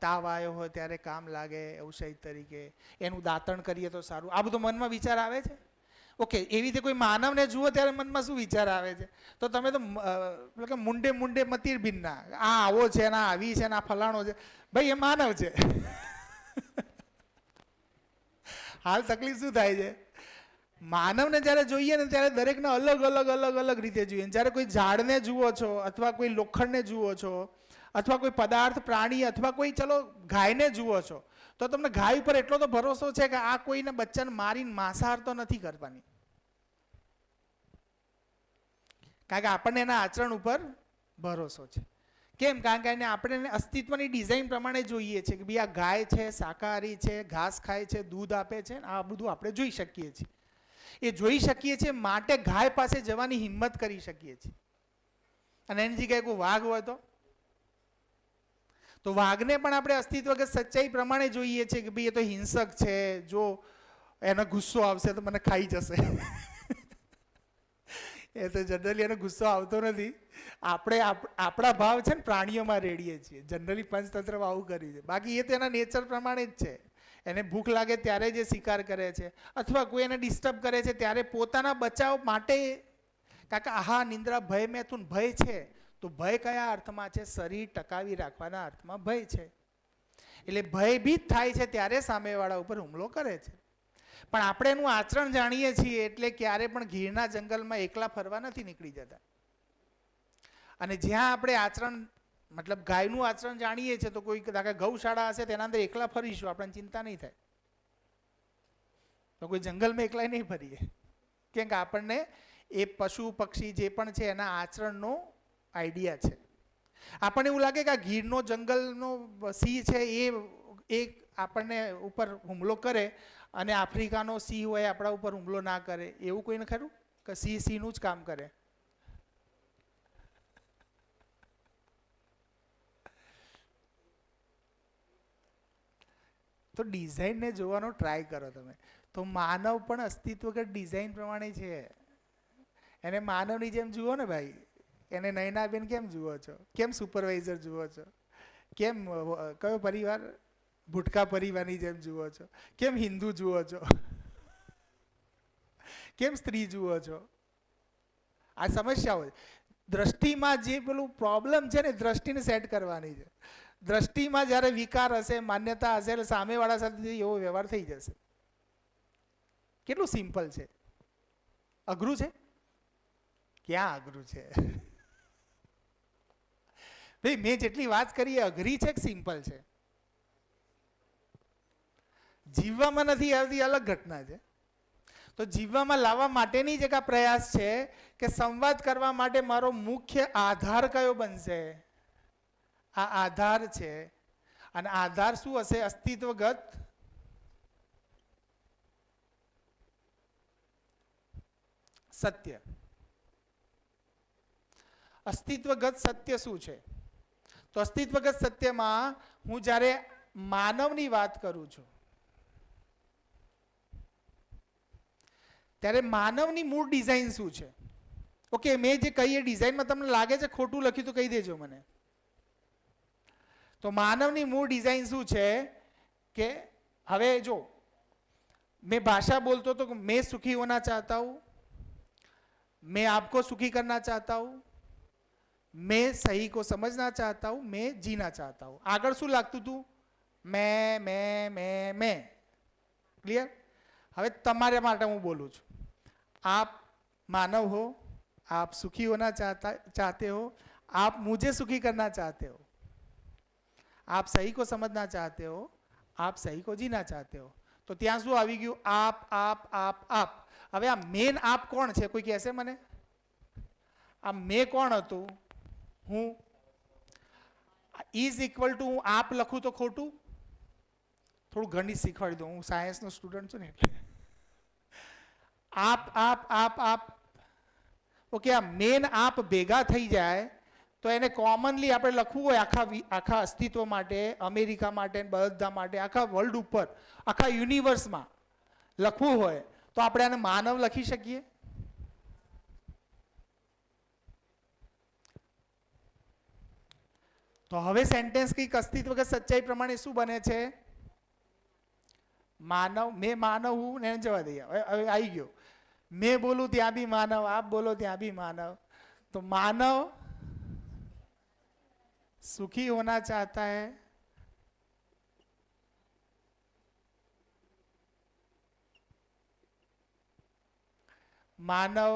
તાવ આવ્યો હોય ત્યારે કામ લાગે ઔષધ તરીકે, એનું દાંતણ કરીએ તો સારું, આ બધો મનમાં વિચાર આવે છે. ઓકે, એવી રીતે કોઈ માનવને જુઓ ત્યારે મનમાં શું વિચાર આવે છે? તો તમે તો મુંડે મતીર ભિન્ના, આ આવો છે ને આવી છે ને આ ફલાણો છે. ભાઈ એ માનવ છે. હાલ તકલીફ શું થાય છે? માનવને જ્યારે જોઈએ ને ત્યારે દરેકને અલગ રીતે જોઈએ. જ્યારે કોઈ ઝાડને જુઓ છો અથવા કોઈ લોખંડને જુઓ છો અથવા કોઈ પદાર્થ, પ્રાણી અથવા કોઈ ચલો ગાયને જુઓ છો તો તમને ગાય ઉપર એટલો તો ભરોસો છે કે આ કોઈને બચ્ચાને મારીને માંસાહાર તો નથી કરવાની. કારણ કે આપણને એના આચરણ ઉપર ભરોસો છે. કેમ? કારણ કે આપણે અસ્તિત્વની ડિઝાઇન પ્રમાણે જોઈએ છીએ કે ભાઈ આ ગાય છે, શાકાહારી છે, ઘાસ ખાય છે, દૂધ આપે છે, આ બધું આપણે જોઈ શકીએ છીએ. એ જોઈ શકીએ છીએ માટે ગાય પાસે જવાની હિંમત કરી શકીએ છીએ. અને એની જગ્યાએ કોઈ વાઘ હોય તો વાઘને પણ આપણે અસ્તિત્વગત સચ્ચાઈ પ્રમાણે જોઈએ છીએ કે ભાઈ એ તો હિંસક છે, જો એનો ગુસ્સો આવશે તો મને ખાઈ જશે. એ તો જનરલી એનો ગુસ્સો આવતો નથી. આપણે આપણા ભાવ છે ને પ્રાણીઓમાં રેડીએ છીએ, જનરલી પંચતંત્રમાં આવું કર્યું છે. બાકી એ તો એના નેચર પ્રમાણે જ છે. એને ભૂખ લાગે ત્યારે જ શિકાર કરે છે, અથવા કોઈ એને ડિસ્ટર્બ કરે છે ત્યારે પોતાના બચાવ માટે. કારણ કે આહા નિંદ્રા ભય મેથુન, ભય છે તો ભય કયા અર્થમાં છે? શરીર ટકાવી રાખવાના અર્થમાં ભય છે. એટલે ભયભીત થાય છે ત્યારે સામેવાળા ઉપર હુમલો કરે છે. પણ આપણે એનું આચરણ જાણીએ છીએ એટલે ક્યારે પણ ગીરના જંગલમાં એકલા ફરવા નથી નીકળી જતા. અને જ્યાં આપણે આચરણ મતલબ ગાયનું આચરણ જાણીએ છીએ તો કોઈ ગૌશાળા હશે તેના અંદર એકલા ફરીશું, આપણને ચિંતા નહીં થાય. તો કોઈ જંગલમાં એકલા નહીં ફરીએ, કેમ કે આપણને એ પશુ પક્ષી જે પણ છે એના આચરણનો આઈડિયા છે. આપણને એવું લાગે કે આ ગીરનો જંગલનો સિંહ છે એ આપણને ઉપર હુમલો કરે અને આફ્રિકાનો સિંહ હોય આપણા ઉપર હુમલો ના કરે, એવું કોઈને ખરું કે સિંહનું જ કામ કરે? તો ડિઝાઇનને જોવાનો ટ્રાય કરો તમે. તો માનવ પણ અસ્તિત્વગત ડિઝાઇન પ્રમાણે છે. એને માનવની જેમ જુઓ ને ભાઈ. એને નયનાબેન કેમ જુઓ છો? કેમ સુપરવાઇઝર જુઓ છો? કેમ કયો પરિવાર? ભુટકા પરિવારની જેમ જુઓ છો? કેમ હિન્દુ જુઓ છો? કેમ સ્ત્રી જુઓ છો? આ સમસ્યાઓ દ્રષ્ટિમાં જે પેલું પ્રોબ્લેમ છે ને, દ્રષ્ટિને સેટ કરવાની છે. દ્રષ્ટિમાં જ્યારે વિકાર હશે, માન્યતા હશે, એટલે સામેવાળા સાથે એવો વ્યવહાર થઈ જશે. કેટલું સિમ્પલ છે. અઘરું છે? ક્યાં અઘરું છે? ભાઈ મેં જેટલી વાત કરી એ અઘરી છે કે સિમ્પલ છે? જીવવામાં નથી આવતી અલગ ઘટના છે. તો જીવવામાં લાવવા માટેની જ એક આ પ્રયાસ છે કે સંવાદ કરવા માટે મારો મુખ્ય આધાર કયો બનશે? આ આધાર છે. અને આધાર શું હશે? અસ્તિત્વગત સત્ય. અસ્તિત્વગત સત્ય શું છે? તો અસ્તિત્વગત સત્યમાં હું જ્યારે માનવની વાત કરું છું ત્યારે માનવની મૂળ ડિઝાઇન શું છે? ઓકે, મેં જે કહી એ ડિઝાઇનમાં તમને લાગે છે ખોટું લખ્યું તો કહી દેજો મને. તો માનવની મૂળ ડિઝાઇન શું છે કે હવે જો मैं भाषा बोलता तो मैं सुखी होना चाहता हूं, मैं आपको सुखी करना चाहता हूं, मैं सही को समझना चाहता हूं, मैं जीना चाहता हूं. આગળ શું લાગતું હતું? मैं. ક્લિયર? હવે તમારા માટે હું બોલું છું. आप मानव हो, आप सुखी होना चाहते हो, आप मुझे सुखी करना चाहते हो, आप सही को समझना चाहते हो, आप सही को जीना चाहते हो. तो ત્યાં શું આવી ગયું? આપ. હવે આ મેન આપ કોણ છે? કોઈ કહેશે મને? આ મેં કોણ હતું? હું. ઇઝ ઇક્વલ ટુ હું આપ લખું તો ખોટું? થોડું ગણિત શીખવાડી દઉં, હું સાયન્સનો સ્ટુડન્ટ છું ને એટલે. આપ. ઓકે, આ મેન આપ ભેગા થઈ જાય તો એને કોમનલી આપણે લખવું હોય આખા અસ્તિત્વ માટે, અમેરિકા માટે, બધા માટે, આખા વર્લ્ડ ઉપર, આખા યુનિવર્સમાં લખવું હોય તો આપણે આને માનવ લખી શકીએ? તો હવે સેન્ટેન્સ કંઈક અસ્તિત્વગત સચ્ચાઈ પ્રમાણે શું બને છે? માનવ. મેં માનવ હું ને જવા દઈએ. હવે આવી ગયો. मैं बोलूं ત્યાં भी मानव, आप बोलो ત્યાં भी मानव. तो मानव सुखी होना चाहता है, मानव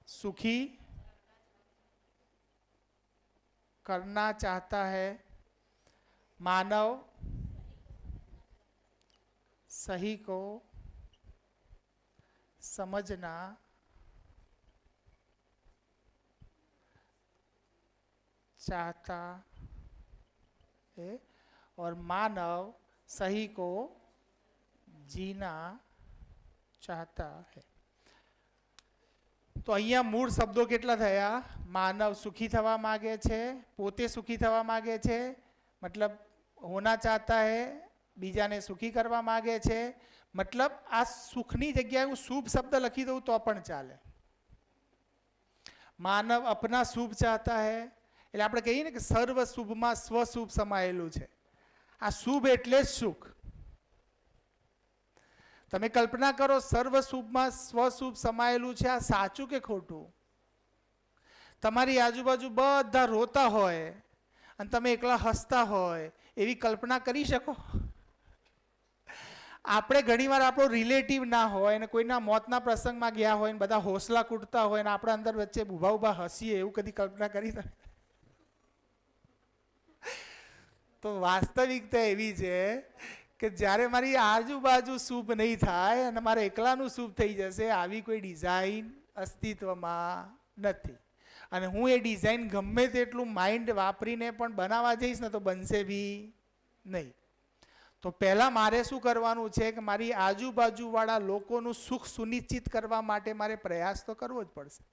सुखी करना चाहता है, मानव सही को समझना चाहता है और मानव सही को जीना चाहता है. તો અહીંયા મૂળ શબ્દો કેટલા થયા? માનવ સુખી થવા માગે છે, પોતે સુખી થવા માગે છે, મતલબ હોના ચાહતા હે, બીજાને સુખી કરવા માગે છે. મતલબ આ સુખની જગ્યાએ હું શુભ શબ્દ લખી દઉં તો પણ ચાલે. માનવ અપના શુભ ચાહતા હે, એટલે આપણે કહીએ ને કે સર્વ શુભમાં સ્વશુભ સમાયેલું છે. આ શુભ એટલે જ સુખ. તમે કલ્પના કરો, સર્વ શુભમાં સ્વશુભ સમાયેલું છે, આ સાચું કે ખોટું? તમારી આજુબાજુ બધા રોતા હોય અને તમે એકલા હસતા હોય એવી કલ્પના કરી શકો? આપણે ઘણીવાર આપણો રિલેટિવ ના હોય અને કોઈના મોતના પ્રસંગમાં ગયા હોય ને બધા હોસલા કૂટતા હોય ને આપણે અંદર વચ્ચે ઊભા ઊભા હસીએ, એવું કદી કલ્પના કરી તમે? તો વાસ્તવિકતા એવી છે કે જ્યારે મારી આજુબાજુ શુભ નહીં થાય અને મારે એકલાનું શુભ થઈ જશે, આવી કોઈ ડિઝાઇન અસ્તિત્વમાં નથી. અને હું એ ડિઝાઇન ગમે તેટલું માઇન્ડ વાપરીને પણ બનાવવા જઈશ ને તો બનશે બી નહીં. તો પહેલાં મારે શું કરવાનું છે કે મારી આજુબાજુવાળા લોકોનું સુખ સુનિશ્ચિત કરવા માટે મારે પ્રયાસ તો કરવો જ પડશે.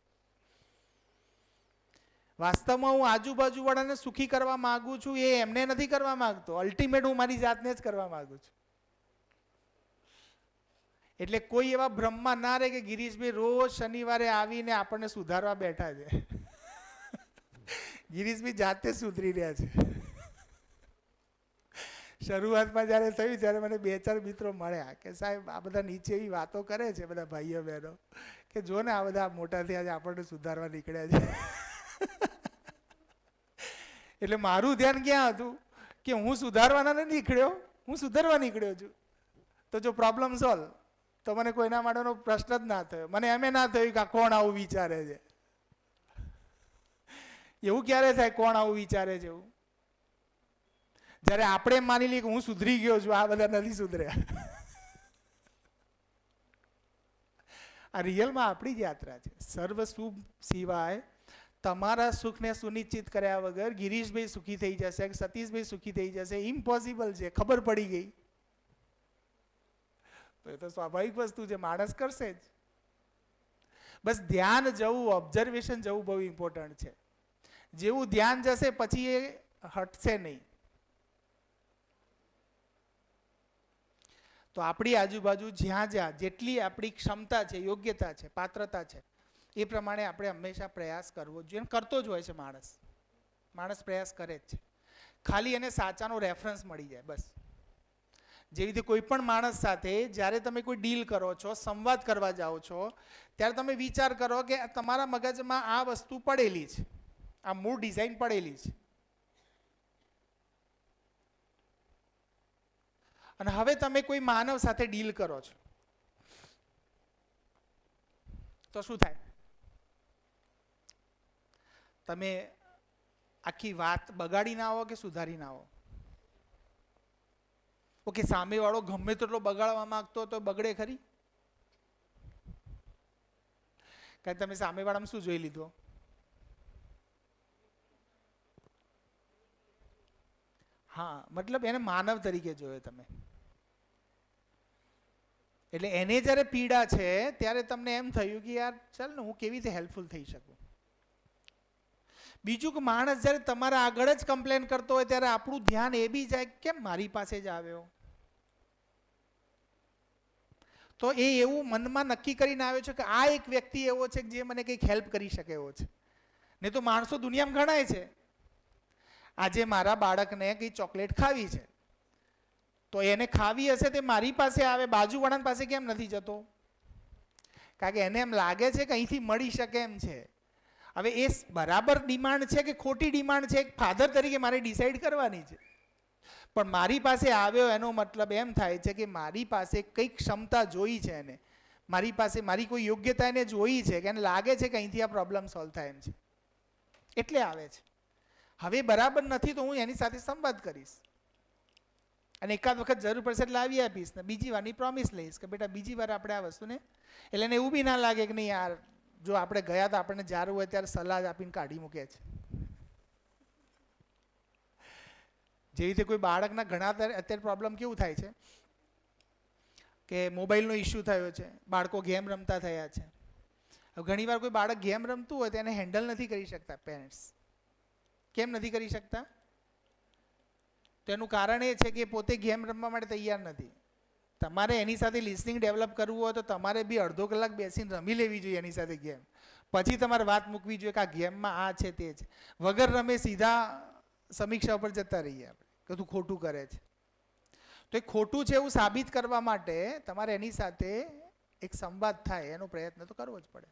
વાસ્તવમાં હું આજુબાજુવાળાને સુખી કરવા માગું છું, એ એમને નથી કરવા માગતો. અલ્ટિમેટ હું મારી જાતને જ કરવા માગું છું. એટલે કોઈ એવા ભ્રમમાં ના રહે કે ગિરીશભાઈ રોજ શનિવારે આવીને આપણને સુધારવા બેઠા છે. ગિરીશભાઈ જાતે સુધરી રહ્યા છે. શરૂઆતમાં જ્યારે થયું ત્યારે મને 2-4 મિત્રો મળ્યા કે સાહેબ આ બધા નીચે એવી વાતો કરે છે બધા ભાઈઓ બહેનો કે જો ને આ બધા મોટા થયા છે આપણને સુધારવા નીકળ્યા છે. એટલે મારું ધ્યાન ક્યાં હતું કે હું સુધારવાના નથી નીકળ્યો, હું સુધારવા નીકળ્યો છું. તો જો પ્રોબ્લેમ સોલ્વ, તો મને કોઈના માટેનો પ્રશ્ન જ ના થયો. મને એમ ના થયું કે આ કોણ આવું વિચારે છે. એવું ક્યારે થાય કોણ આવું વિચારે છે? એવું જ્યારે આપણે માની લઈએ કે હું સુધરી ગયો છું, આ બધા નથી સુધર્યા. આ રિયલમાં આપણી જ યાત્રા છે. સર્વ શુભ સિવાય તમારા સુખને સુનિશ્ચિત કર્યા વગર ગિરીશભાઈ સુખી થઈ જશે, સતીશભાઈ સુખી થઈ જશે, ઇમ્પોસિબલ છે. ખબર પડી ગઈ તો એ તો સ્વાભાવિક વસ્તુ છે, માણસ કરશે જ. બસ ધ્યાન જવું, ઓબ્ઝર્વેશન જવું બહુ ઇમ્પોર્ટન્ટ છે. જેવું ધ્યાન જશે પછી એ હટશે નહીં. તો આપણી આજુબાજુ જ્યાં જ્યાં જેટલી આપણી ક્ષમતા છે, યોગ્યતા છે, પાત્રતા છે, એ પ્રમાણે આપણે હંમેશા પ્રયાસ કરવો જોઈએ. કરતો જ હોય છે માણસ પ્રયાસ કરે જ છે. ખાલી એને સાચાનો રેફરન્સ મળી જાય બસ. જેવી રીતે કોઈ પણ માણસ સાથે જ્યારે તમે કોઈ ડીલ કરો છો, સંવાદ કરવા જાઓ છો, ત્યારે તમે વિચાર કરો કે તમારા મગજમાં આ વસ્તુ પડેલી છે, આ મૂળ ડિઝાઇન પડેલી છે, અને હવે તમે કોઈ માનવ સાથે ડીલ કરો છો તો શું થાય? તમે આખી વાત બગાડી ના આવો કે સુધારી ના આવો? ઓકે, સામેવાળો ગમે તેટલો બગાડવા માંગતો તો બગડે ખરી? કારણ તમે સામેવાળામાં શું જોઈ લીધું? હા, મતલબ એને માનવ તરીકે જોયો તમે. એટલે એને જ્યારે પીડા છે ત્યારે તમને એમ થયું કે યાર ચાલ ને હું કેવી રીતે હેલ્પફુલ થઈ શકું. બીજું કે માણસ જ્યારે તમારા આગળ જ કમ્પ્લેન કરતો હોય ત્યારે આપણું ધ્યાન એ બી જાય કેમ મારી પાસે જ આવ્યો. તો એ એવું મનમાં નક્કી કરીને આવ્યો છે કે આ એક વ્યક્તિ એવો છે જે મને કંઈક હેલ્પ કરી શકે એવો છે. નહીં તો માણસો દુનિયામાં ઘણાય છે. આજે મારા બાળકને કંઈ ચોકલેટ ખાવી છે તો એને ખાવી હશે તે મારી પાસે આવે, બાજુવાળાની પાસે કેમ નથી જતો? કારણ કે એને એમ લાગે છે કે અહીંથી મળી શકે એમ છે. હવે એ બરાબર ડિમાન્ડ છે કે ખોટી ડિમાન્ડ છે, એક ફાધર તરીકે મારે ડિસાઈડ કરવાની છે. પણ મારી પાસે આવ્યો એનો મતલબ એમ થાય છે કે મારી પાસે કંઈક ક્ષમતા જોઈ છે એને, મારી પાસે મારી કોઈ યોગ્યતા એને જોઈ છે કે એને લાગે છે કે અહીંથી આ પ્રોબ્લેમ સોલ્વ થાય એમ છે, એટલે આવે છે. હવે બરાબર નથી તો હું એની સાથે સંવાદ કરીશ અને એકાદ વખત જરૂર પડશે એટલે લાવી આપીશ ને બીજી વારની પ્રોમિસ લઈશ કે બેટા બીજી વાર આપણે આ વસ્તુને, એટલે એને એવું બી ના લાગે કે નહીં યાર જો આપણે ગયા તો આપણને જ્યારે હોય ત્યારે સલાહ આપીને કાઢી મૂકે છે. જેવી રીતે કોઈ બાળકના ઘણા અત્યારે પ્રોબ્લેમ કેવું થાય છે કે મોબાઈલનો ઇસ્યુ થયો છે, બાળકો ગેમ રમતા થયા છે. ઘણીવાર કોઈ બાળક ગેમ રમતું હોય તો એને હેન્ડલ નથી કરી શકતા પેરેન્ટ્સ. કેમ નથી કરી શકતા? તો એનું કારણ એ છે કે પોતે ગેમ રમવા માટે તૈયાર નથી. તમારે એની સાથે લિસનિંગ ડેવલપ કરવું હોય તો તમારે બી અડધો કલાક બેસીને રમી લેવી જોઈએ એની સાથે ગેમ. પછી તમારે વાત મૂકવી જોઈએ કે આ ગેમમાં આ છે તે છે. વગર રમે સીધા સમીક્ષા ઉપર જતા રહીએ આપણે કે તું ખોટું કરે છે. તો એ ખોટું છે એવું સાબિત કરવા માટે તમારે એની સાથે એક સંવાદ થાય એનો પ્રયત્ન તો કરવો જ પડે.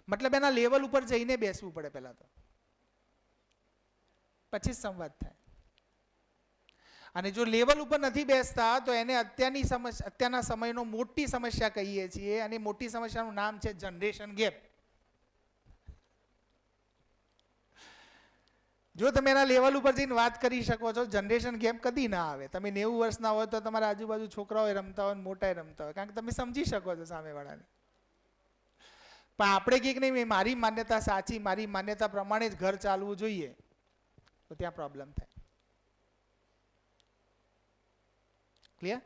મતલબ એના લેવલ ઉપર જઈને બેસવું પડે પહેલાં તો, પછી સંવાદ થાય. અને જો લેવલ ઉપર નથી બેસતા તો એને અત્યારના સમયનો મોટી સમસ્યા કહીએ છીએ, અને મોટી સમસ્યાનું નામ છે જનરેશન ગેપ. જો તમે એના લેવલ ઉપર જઈને વાત કરી શકો છો, જનરેશન ગેપ કદી ના આવે. તમે 90 વર્ષના હોય તો તમારા આજુબાજુ છોકરાઓ રમતા હોય, મોટા રમતા હોય, કારણ કે તમે સમજી શકો છો સામેવાળાને. પણ આપણે કંઈક નહીં, મારી માન્યતા સાચી, મારી માન્યતા પ્રમાણે જ ઘર ચાલવું જોઈએ, તો ત્યાં પ્રોબ્લેમ થાય. ક્લિયર?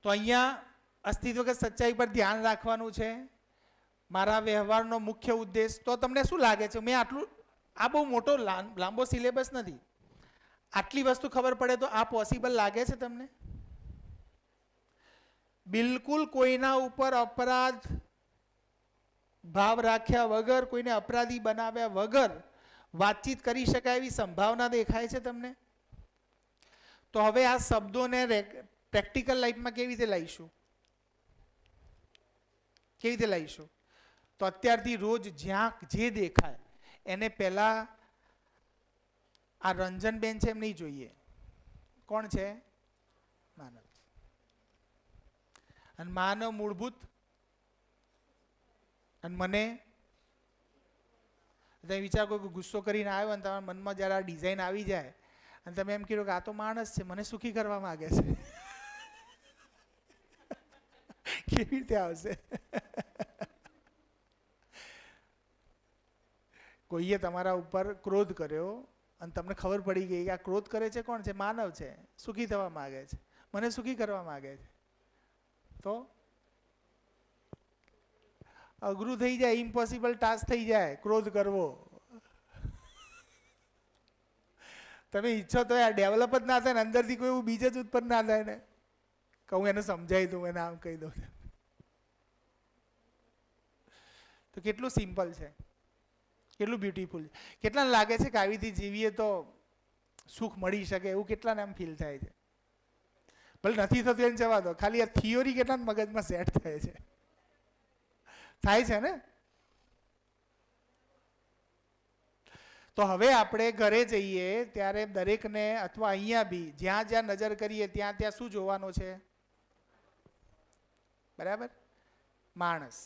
તો અહીંયા અસ્તિત્વગત સચ્ચાઈ પર ધ્યાન રાખવાનું છે. મારા વ્યવહારનો મુખ્ય ઉદ્દેશ, તો તમને શું લાગે છે મેં આટલું, આ બહુ મોટો લાંબો સિલેબસ નથી, આટલી વસ્તુ ખબર પડે તો આ પોસિબલ લાગે છે તમને? બિલકુલ કોઈના ઉપર અપરાધ ભાવ રાખ્યા વગર, કોઈને અપરાધી બનાવ્યા વગર વાતચીત કરી શકાય એવી સંભાવના દેખાય છે તમને? તો હવે આ શબ્દોને પ્રેક્ટિકલ લાઈફમાં કેવી રીતે લાવીશું? કેવી રીતે લાવીશું? તો અત્યારથી રોજ જ્યાં જે દેખાય એને પહેલા આ રંજનબેન છે એમ નહીં જોઈએ. કોણ છે? માનવ. અને માનવ મૂળભૂત, અને મને તમે વિચાર કોઈ ગુસ્સો કરીને આવ્યો અને તમારા મનમાં જ્યારે આ ડિઝાઇન આવી જાય અને તમે એમ કીધું કે આ તો માણસ છે, મને સુખી કરવા માંગે છે, કેવી રીતે આવશે? કોઈએ તમારા ઉપર ક્રોધ કર્યો અને તમને ખબર પડી ગઈ કે આ ક્રોધ કરે છે કોણ છે? માનવ છે, સુખી થવા માંગે છે, મને સુખી કરવા માંગે છે. તો અઘરું થઈ જાય, ઇમ્પોસિબલ ટાસ્ક થઈ જાય ક્રોધ કરવો. તમે ઈચ્છો તો આ ડેવલપ જ ના થાય ને અંદરથી કોઈ એવું બીજ જ ઉત્પન્ન ના થાય ને કે હું એને સમજાવી દઉં, એને આમ કહી દઉં. તો કેટલું સિમ્પલ છે, કેટલું બ્યુટીફુલ છે. કેટલાને લાગે છે કે આવી રીતે જીવીએ તો સુખ મળી શકે, એવું કેટલાને એમ ફીલ થાય છે? ભલે નથી થતું એને જવા દો, ખાલી આ થિયોરી કેટલાને મગજમાં સેટ થાય છે? થાય છે ને? તો હવે આપણે ઘરે જઈએ ત્યારે દરેકને, અથવા અહીંયા બી જ્યાં જ્યાં નજર કરીએ ત્યાં ત્યાં શું જોવાનું છે? બરાબર? માણસ.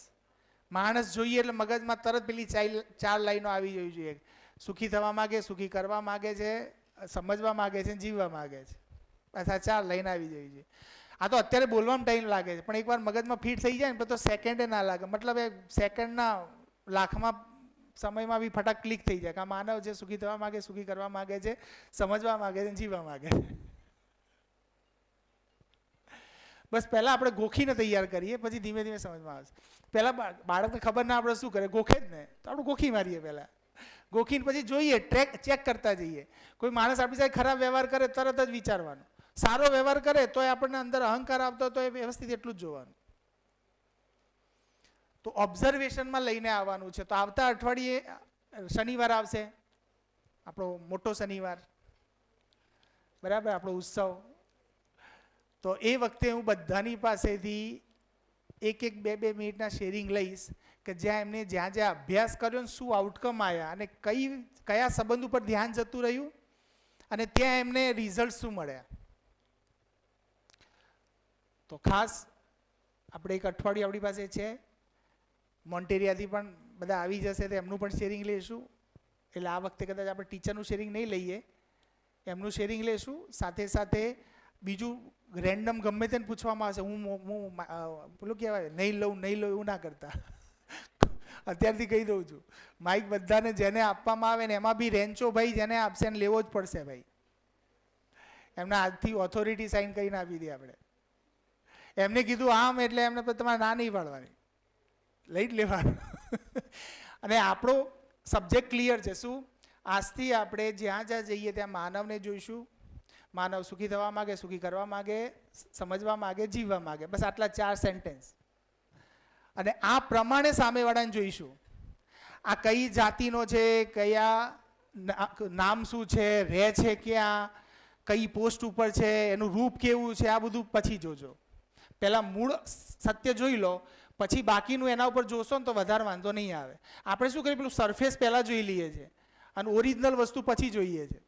માણસ જોઈએ એટલે મગજમાં તરત પેલી 4 લાઈનો આવી જવી જોઈએ. સુખી થવા માંગે, સુખી કરવા માંગે છે, સમજવા માંગે છે, જીવવા માંગે છે. બસ આ 4 લાઈન આવી જવી જોઈએ. આ તો અત્યારે બોલવામાં ટાઈમ લાગે છે, પણ એકવાર મગજમાં ફિટ થઈ જાય ને તો સેકન્ડે ના લાગે. મતલબ એ સેકન્ડના લાખમાં સમયમાં બી ફટાક ક્લિક થઈ જાય કે આ માનવ છે, સુખી થવા માંગે, સુખી કરવા માંગે છે, સમજવા માંગે છે, જીવવા માંગે છે. બસ પહેલા આપણે ગોખીને તૈયાર કરીએ, પછી ધીમે ધીમે સમજમાં આવશે. પહેલા બાળકને ખબર ના આપણે શું કરે, ગોખે જ ને, તો આપણે ગોખી મારીએ પહેલા. ગોખીને પછી જોઈએ, ચેક કરતા જઈએ. કોઈ માણસ આપણી સાથે ખરાબ વ્યવહાર કરે તરત જ વિચારવાનું, સારો વ્યવહાર કરે તો આપણને અંદર અહંકાર આવતો તો એ વ્યવસ્થિત એટલું જ જોવાનું. તો ઓબ્ઝર્વેશનમાં લઈને આવવાનું છે. તો આવતા અઠવાડિયે શનિવાર આવશે, આપણો મોટો શનિવાર, બરાબર, આપણો ઉત્સવ. તો એ વખતે હું બધાની પાસેથી 1-2 મિનિટના શેરિંગ લઈશ કે જ્યાં એમને જ્યાં જ્યાં અભ્યાસ કર્યો ને શું આઉટકમ આવ્યા અને કયા સંબંધ ઉપર ધ્યાન જતું રહ્યું અને ત્યાં એમને રિઝલ્ટ શું મળ્યા. તો ખાસ આપણે એક અઠવાડિયું આપણી પાસે છે, મોન્ટેરિયાથી પણ બધા આવી જશે તો એમનું પણ શેરિંગ લઈશું. એટલે આ વખતે કદાચ આપણે ટીચરનું શેરિંગ નહીં લઈએ, એમનું શેરિંગ લઈશું. સાથે સાથે બીજું રેન્ડમ ગમે તેને પૂછવામાં આવશે, હું પેલું કહેવાય નહીં લઉં એવું ના કરતા. અત્યારથી કહી દઉં છું, માઇક બધાને જેને આપવામાં આવે ને એમાં બી રેન્ચો ભાઈ જેને આપશે એને લેવો જ પડશે ભાઈ. એમના આજથી ઓથોરિટી સાઇન કરીને આપી દે આપણે. એમને કીધું આમ એટલે એમને તમારે ના નહીં પાડવાની, લઈ જ લેવાનું. અને આપણો સબ્જેક્ટ ક્લિયર છે. શું? આજથી આપણે જ્યાં જ્યાં જઈએ ત્યાં માનવને જોઈશું. માનવ સુખી થવા માગે, સુખી કરવા માગે, સમજવા માગે, જીવવા માગે. બસ આટલા 4 સેન્ટેન્સ. અને આ પ્રમાણે સામેવાળાને જોઈશું. આ કઈ જાતિનો છે, કયા નામ શું છે, રહે છે ક્યાં, કઈ પોસ્ટ ઉપર છે, એનું રૂપ કેવું છે, આ બધું પછી જોજો. પહેલા મૂળ સત્ય જોઈ લો, પછી બાકીનું એના ઉપર જોશો ને તો વધારે વાંધો નહીં આવે. આપણે શું કરીએ, પેલું સરફેસ પહેલાં જોઈ લઈએ છીએ અને ઓરિજિનલ વસ્તુ પછી જોઈએ છે.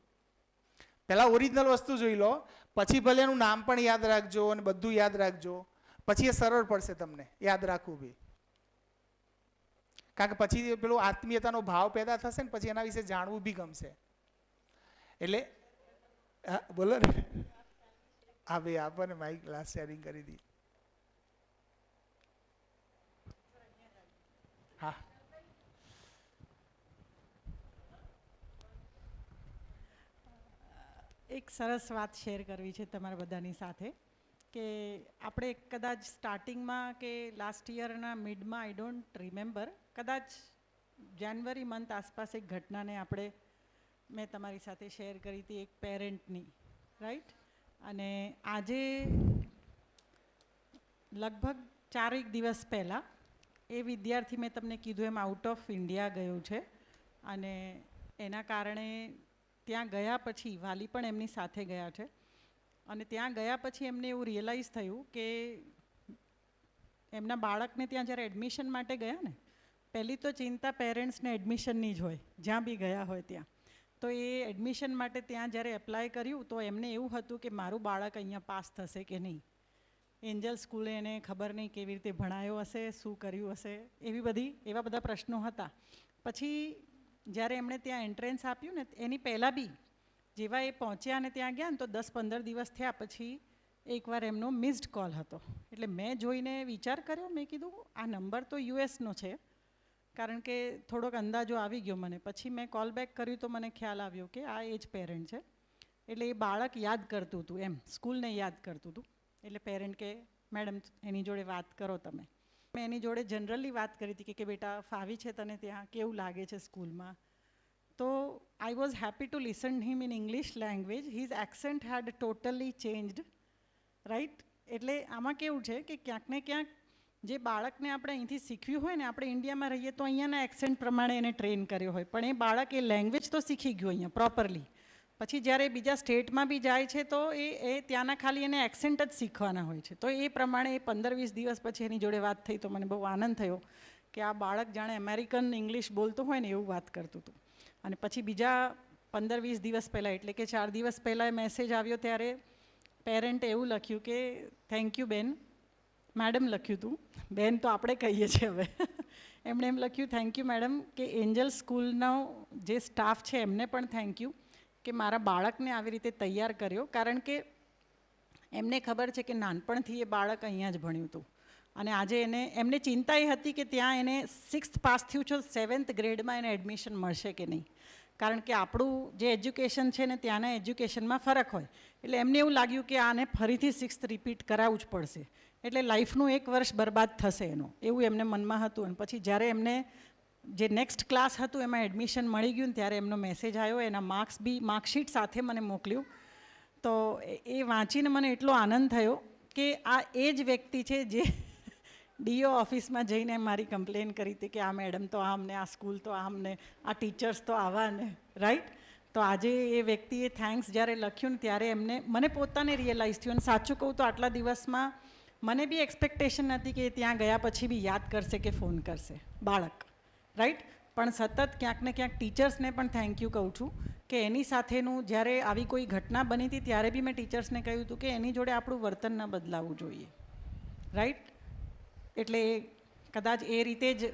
પહેલાં ઓરિજિનલ વસ્તુ જોઈ લો, પછી ભલે એનું નામ પણ યાદ રાખજો અને બધું યાદ રાખજો. પછી એ સરળ પડશે તમને યાદ રાખવું બી. કારણ કે પછી પેલો આત્મીયતાનો ભાવ પેદા થશે ને પછી એના વિશે જાણવું બી ગમશે. એટલે બોલો ને. હા ભાઈ, આપો ને માઇક, ક્લાસ શેરિંગ કરી દી. હા, એક સરસ વાત શેર કરવી છે તમારા બધાની સાથે કે આપણે કદાચ સ્ટાર્ટિંગમાં કે લાસ્ટ યરના મિડમાં, આઈ ડોન્ટ રિમેમ્બર, કદાચ જાન્યુઆરી મંથ આસપાસ એક ઘટનાને મેં તમારી સાથે શેર કરી હતી, એક પેરેન્ટની, રાઈટ? અને આજે લગભગ 4 દિવસ પહેલાં એ વિદ્યાર્થી, મેં તમને કીધું એમ, આઉટ ઓફ ઇન્ડિયા ગયો છે. અને એના કારણે ત્યાં ગયા પછી વાલી પણ એમની સાથે ગયા છે. અને ત્યાં ગયા પછી એમને એવું રિયલાઇઝ થયું કે એમના બાળકને ત્યાં જ્યારે એડમિશન માટે ગયા ને, પહેલી તો ચિંતા પેરેન્ટ્સને એડમિશનની જ હોય જ્યાં બી ગયા હોય ત્યાં. તો એ એડમિશન માટે ત્યાં જ્યારે એપ્લાય કર્યું તો એમને એવું હતું કે મારું બાળક અહીંયા પાસ થશે કે નહીં. એન્જલ સ્કૂલે એને ખબર નહીં કેવી રીતે ભણાયો હશે, શું કર્યું હશે, એવા બધા પ્રશ્નો હતા. પછી જ્યારે એમણે ત્યાં એન્ટ્રન્સ આપ્યું ને એની પહેલાં બી જેવા એ પહોંચ્યા અને ત્યાં ગયા ને તો 10-15 દિવસ થયા પછી એકવાર એમનો મિસ્ડ કોલ હતો. એટલે મેં જોઈને વિચાર કર્યો, મેં કીધું આ નંબર તો યુએસનો છે, કારણ કે થોડોક અંદાજો આવી ગયો મને. પછી મેં કોલ બેક કર્યું તો મને ખ્યાલ આવ્યો કે આ એ જ પેરેન્ટ છે. એટલે એ બાળક યાદ કરતું હતું, એમ સ્કૂલને યાદ કરતું હતું. એટલે પેરેન્ટ કે મેડમ એની જોડે વાત કરો તમે. મેં એની જોડે જનરલી વાત કરી હતી કે બેટા ફાવી છે તને ત્યાં, કેવું લાગે છે સ્કૂલમાં? તો I was happy to listen him in English language. His accent had totally changed, right? એટલે આમાં કેવું છે કે ક્યાંક ને ક્યાંક જે બાળકને આપણે અહીંથી શીખ્યું હોય ને, આપણે ઇન્ડિયામાં રહીએ તો અહીંયાના એક્સેન્ટ પ્રમાણે એને ટ્રેન કર્યો હોય, પણ એ બાળક એ લેંગ્વેજ તો શીખી ગયું અહીંયા પ્રોપરલી. પછી જ્યારે બીજા સ્ટેટમાં બી જાય છે તો એ ત્યાંના ખાલી એને એક્સેન્ટ જ શીખવાના હોય છે. તો એ પ્રમાણે 15-20 દિવસ પછી એની જોડે વાત થઈ તો મને બહુ આનંદ થયો કે આ બાળક જાણે અમેરિકન ઇંગ્લિશ બોલતું હોય ને એવું વાત કરતું હતું. અને પછી બીજા 15-20 દિવસ પહેલાં, એટલે કે 4 દિવસ પહેલાં મેસેજ આવ્યો ત્યારે પેરેન્ટે એવું લખ્યું કે થેન્ક યુ બેન, મેડમ લખ્યું હતું, બેન તો આપણે કહીએ છીએ હવે. એમણે એમ લખ્યું થેન્ક યુ મેડમ કે એન્જલ સ્કૂલનો જે સ્ટાફ છે એમને પણ થેન્ક યુ કે મારા બાળકને આવી રીતે તૈયાર કર્યો. કારણ કે એમને ખબર છે કે નાનપણથી એ બાળક અહીંયા જ ભણ્યું હતું. અને આજે એમને ચિંતા એ હતી કે ત્યાં એને 6th પાસ થયું છે, 7th ગ્રેડમાં એને એડમિશન મળશે કે નહીં. કારણ કે આપણું જે એજ્યુકેશન છે ને ત્યાંના એજ્યુકેશનમાં ફરક હોય. એટલે એમને એવું લાગ્યું કે આને ફરીથી 6th રિપીટ કરાવવું જ પડશે, એટલે લાઈફનું 1 વર્ષ બરબાદ થશે એનું, એવું એમને મનમાં હતું. અને પછી જ્યારે એમને જે નેક્સ્ટ ક્લાસ હતું એમાં એડમિશન મળી ગયું ને ત્યારે એમનો મેસેજ આવ્યો, એના માર્કશીટ સાથે મને મોકલ્યું. તો એ વાંચીને મને એટલો આનંદ થયો કે આ એ જ વ્યક્તિ છે જે ડીઓ ઓફિસમાં જઈને મારી કમ્પ્લેન કરી હતી કે આ મેડમ તો આમ ને, આ સ્કૂલ તો આમ ને, આ ટીચર્સ તો આવા ને, રાઈટ? તો આજે એ વ્યક્તિએ થેન્ક્સ જ્યારે લખ્યું ને ત્યારે મને પોતાને રિયલાઇઝ થયું. અને સાચું કહું તો આટલા દિવસમાં મને બી એક્સપેક્ટેશન નથી કે ત્યાં ગયા પછી બી યાદ કરશે કે ફોન કરશે બાળક, રાઈટ? પણ સતત ક્યાંક ને ક્યાંક ટીચર્સને પણ થેન્ક યુ કહું છું કે એની સાથેનું જ્યારે આવી કોઈ ઘટના બની હતી ત્યારે બી મેં ટીચર્સને કહ્યું હતું કે એની જોડે આપણું વર્તન ન બદલાવવું જોઈએ, રાઈટ? એટલે કદાચ એ રીતે જ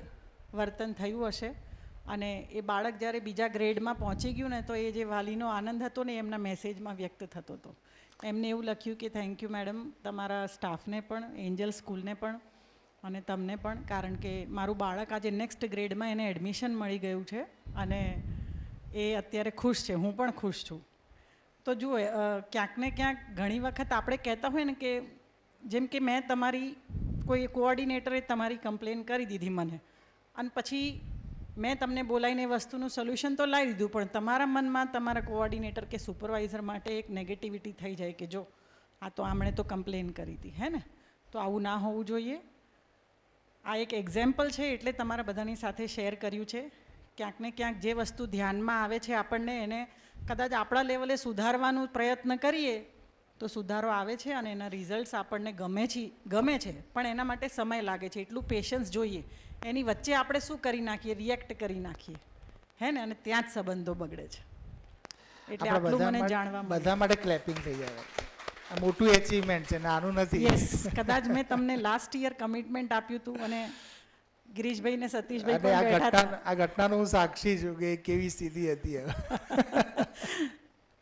વર્તન થયું હશે. અને એ બાળક જ્યારે બીજા ગ્રેડમાં પહોંચી ગયું ને તો એ જે વાલીનો આનંદ હતો ને એમના મેસેજમાં વ્યક્ત થતો હતો. એમને એવું લખ્યું કે થેન્ક યુ મેડમ, તમારા સ્ટાફને પણ, એન્જલ સ્કૂલને પણ અને તમને પણ, કારણ કે મારું બાળક આજે નેક્સ્ટ ગ્રેડમાં એને એડમિશન મળી ગયું છે અને એ અત્યારે ખુશ છે, હું પણ ખુશ છું. તો જુઓ, ક્યાંક ને ક્યાંક ઘણી વખત આપણે કહેતા હોય ને કે જેમ કે મેં કોઈ કોઓર્ડિનેટરે તમારી કમ્પ્લેન કરી દીધી મને, અને પછી મેં તમને બોલાવીને એ વસ્તુનું સોલ્યુશન તો લાવી દીધું, પણ તમારા મનમાં તમારા કોઓર્ડિનેટર કે સુપરવાઇઝર માટે એક નેગેટિવિટી થઈ જાય કે જો આ તો આમણે તો કમ્પ્લેન કરી હતી, હે ને? તો આવું ના હોવું જોઈએ. આ એક એક્ઝામ્પલ છે એટલે તમારા બધાની સાથે શેર કર્યું છે. ક્યાંક ને ક્યાંક જે વસ્તુ ધ્યાનમાં આવે છે આપણને એને કદાચ આપણા લેવલે સુધારવાનો પ્રયત્ન કરીએ તો સુધારો આવે છે અને એના રિઝલ્ટ્સ આપણને ગમે છે, પણ એના માટે સમય લાગે છે, એટલું પેશન્સ જોઈએ. એની વચ્ચે આપણે શું કરી નાખીએ, રિએક્ટ કરી નાખીએ, હે ને? અને ત્યાં જ સંબંધો બગડે છે. એટલે આટલું મને જાણવા મળ્યું. બધા માટે ક્લેપિંગ થઈ જાય. આ મોટું એચિવમેન્ટ છે, નાનું નથી. યસ, કદાચ મેં તમને લાસ્ટ યર કમિટમેન્ટ આપ્યું હતું અને ગિરીશભાઈ ને સતીશભાઈ પણ બેઠા હતા. આ ઘટનાનો હું સાક્ષી છું કે કેવી સ્થિતિ હતી.